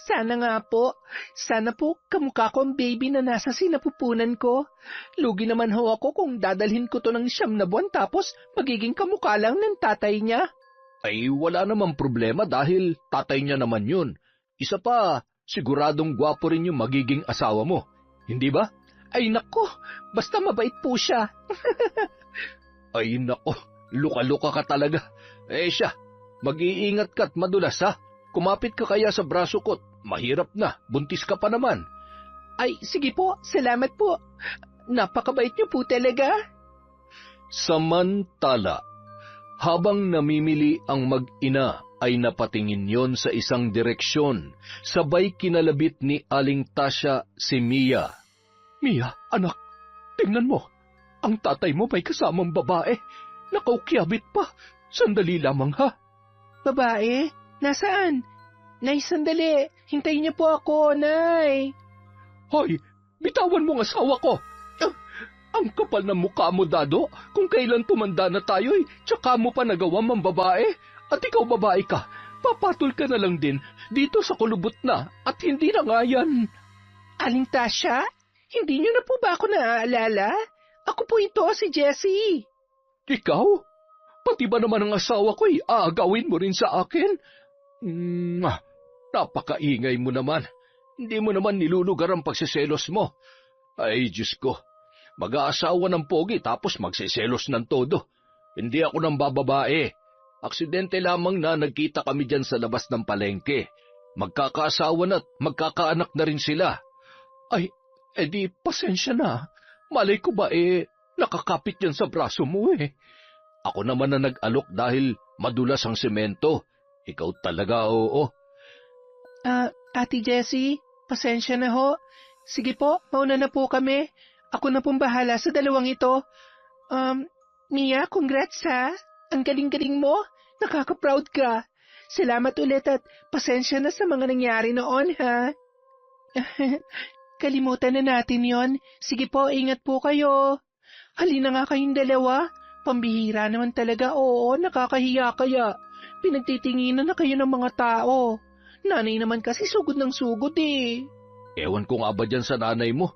Sana nga po. Sana po kamukha ko ang baby na nasa sinapupunan ko. Lugi naman ho ako kung dadalhin ko to ng 9 na buwan tapos magiging kamukha lang ng tatay niya. Ay wala namang problema dahil tatay niya naman yun. Isa pa, siguradong gwapo rin yung magiging asawa mo. Hindi ba? Ay nako, basta mabait po siya. Ay nako, luka-luka ka talaga. Siya, mag-iingat ka at madulas ha. Kumapit ka kaya sa braso ko't mahirap na, buntis ka pa naman. Ay, sige po, salamat po. Napakabait niyo po talaga. Samantala, habang namimili ang mag-ina ay napatingin yon sa isang direksyon, sabay kinalabit ni Aling Tasya si Mia. Mia, anak, tingnan mo. Ang tatay mo may kasamang babae. Nakaukyabit pa. Sandali lamang ha. Babae? Nasaan? Nay, sandali. Hintayin niyo po ako, Nay. Hoy, bitawan mo ang asawa ko. Ang kapal ng mukha mo, Dado. Kung kailan tumanda na tayo, tsaka mo pa nagawa mang babae. At ikaw babae ka, papatol ka na lang din dito sa kulubot na at hindi na nga yan. Aling Tasya? Hindi niyo na po ba ako naaalala? Ako po ito, si Jessie. Ikaw? Pati ba naman ang asawa ko aagawin mo rin sa akin? Napakaingay mo naman. Hindi mo naman nilulugar ang pagsiselos mo. Ay, Diyos ko. Mag-aasawa ng pogi tapos magsiselos ng todo. Hindi ako nang bababae. Aksidente lamang na nagkita kami dyan sa labas ng palengke. Magkakaasawa na at magkakaanak na rin sila. Ay, edi pasensya na. Malay ko ba nakakapit yan sa braso mo Ako naman na nag-alok dahil madulas ang semento. Ikaw talaga, oo. Ate Jessie, pasensya na ho. Sige po, mauna na po kami. Ako na pong bahala sa dalawang ito. Mia, congrats ha. Ang galing-galing mo. Nakaka-proud ka. Salamat ulit at pasensya na sa mga nangyari noon ha. Kalimutan na natin yon. Sige po, ingat po kayo. Halina nga kayong dalawa. Pambihira naman talaga, oo, nakakahiya kaya. Pinagtitinginan na kayo ng mga tao. Nanay naman kasi sugod ng sugod Ewan ko nga ba dyan sa nanay mo?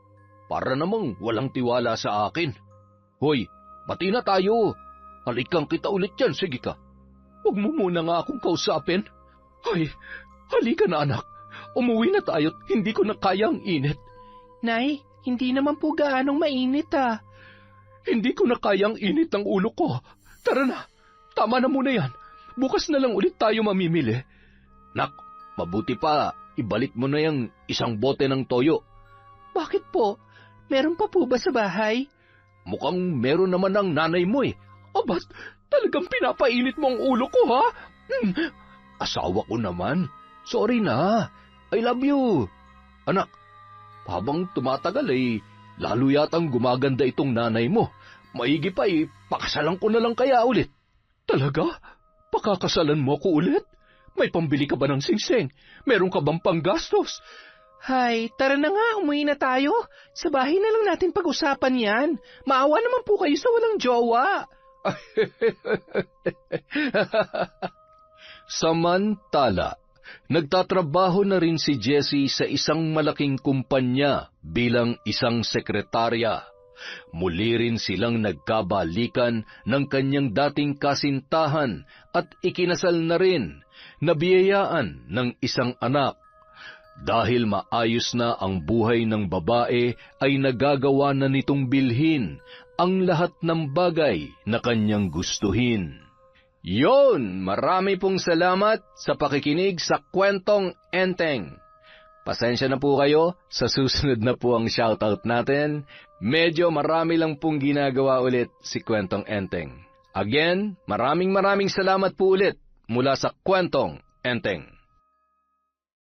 Para namang walang tiwala sa akin. Hoy, bati na tayo. Halikan kita ulit yan, sige ka. Huwag mo muna nga akong kausapin. Ay, halika na anak. Umuwi na tayo't hindi ko na kaya ang init. Nay, hindi naman po gaanong mainit Hindi ko na kaya ang init ng ulo ko. Tara na, tama na muna yan. Bukas na lang ulit tayo mamimili. Nak, mabuti pa, ibalik mo na yung isang bote ng toyo. Bakit po? Meron pa po ba sa bahay? Mukhang meron naman ang nanay mo eh. Abat, talagang pinapainit mo ang ulo ko, ha? Asawa ko naman. Sorry na. I love you. Anak, habang tumatagal ay lalo yatang gumaganda itong nanay mo. Maigi pa pakasalan ko na lang kaya ulit. Talaga? Pakakasalan mo ko ulit? May pambili ka ba ng singsing? Meron ka bang panggastos? Hay, tara na nga, umuwi na tayo. Sa bahay na lang natin pag-usapan yan. Maawa naman po kayo sa walang jowa. Samantala, nagtatrabaho na rin si Jessie sa isang malaking kumpanya bilang isang sekretarya. Muli rin silang nagkabalikan ng kanyang dating kasintahan at ikinasal na rin, nabiyayaan ng isang anak. Dahil maayos na ang buhay ng babae ay nagagawa na nitong bilhin ang lahat ng bagay na kanyang gustuhin. Yon, marami pong salamat sa pakikinig sa Kwentong Enteng. Pasensya na po kayo, sa susunod na po ang shoutout natin. Medyo marami lang pong ginagawa ulit si Kwentong Enteng. Again, maraming salamat po ulit mula sa Kwentong Enteng.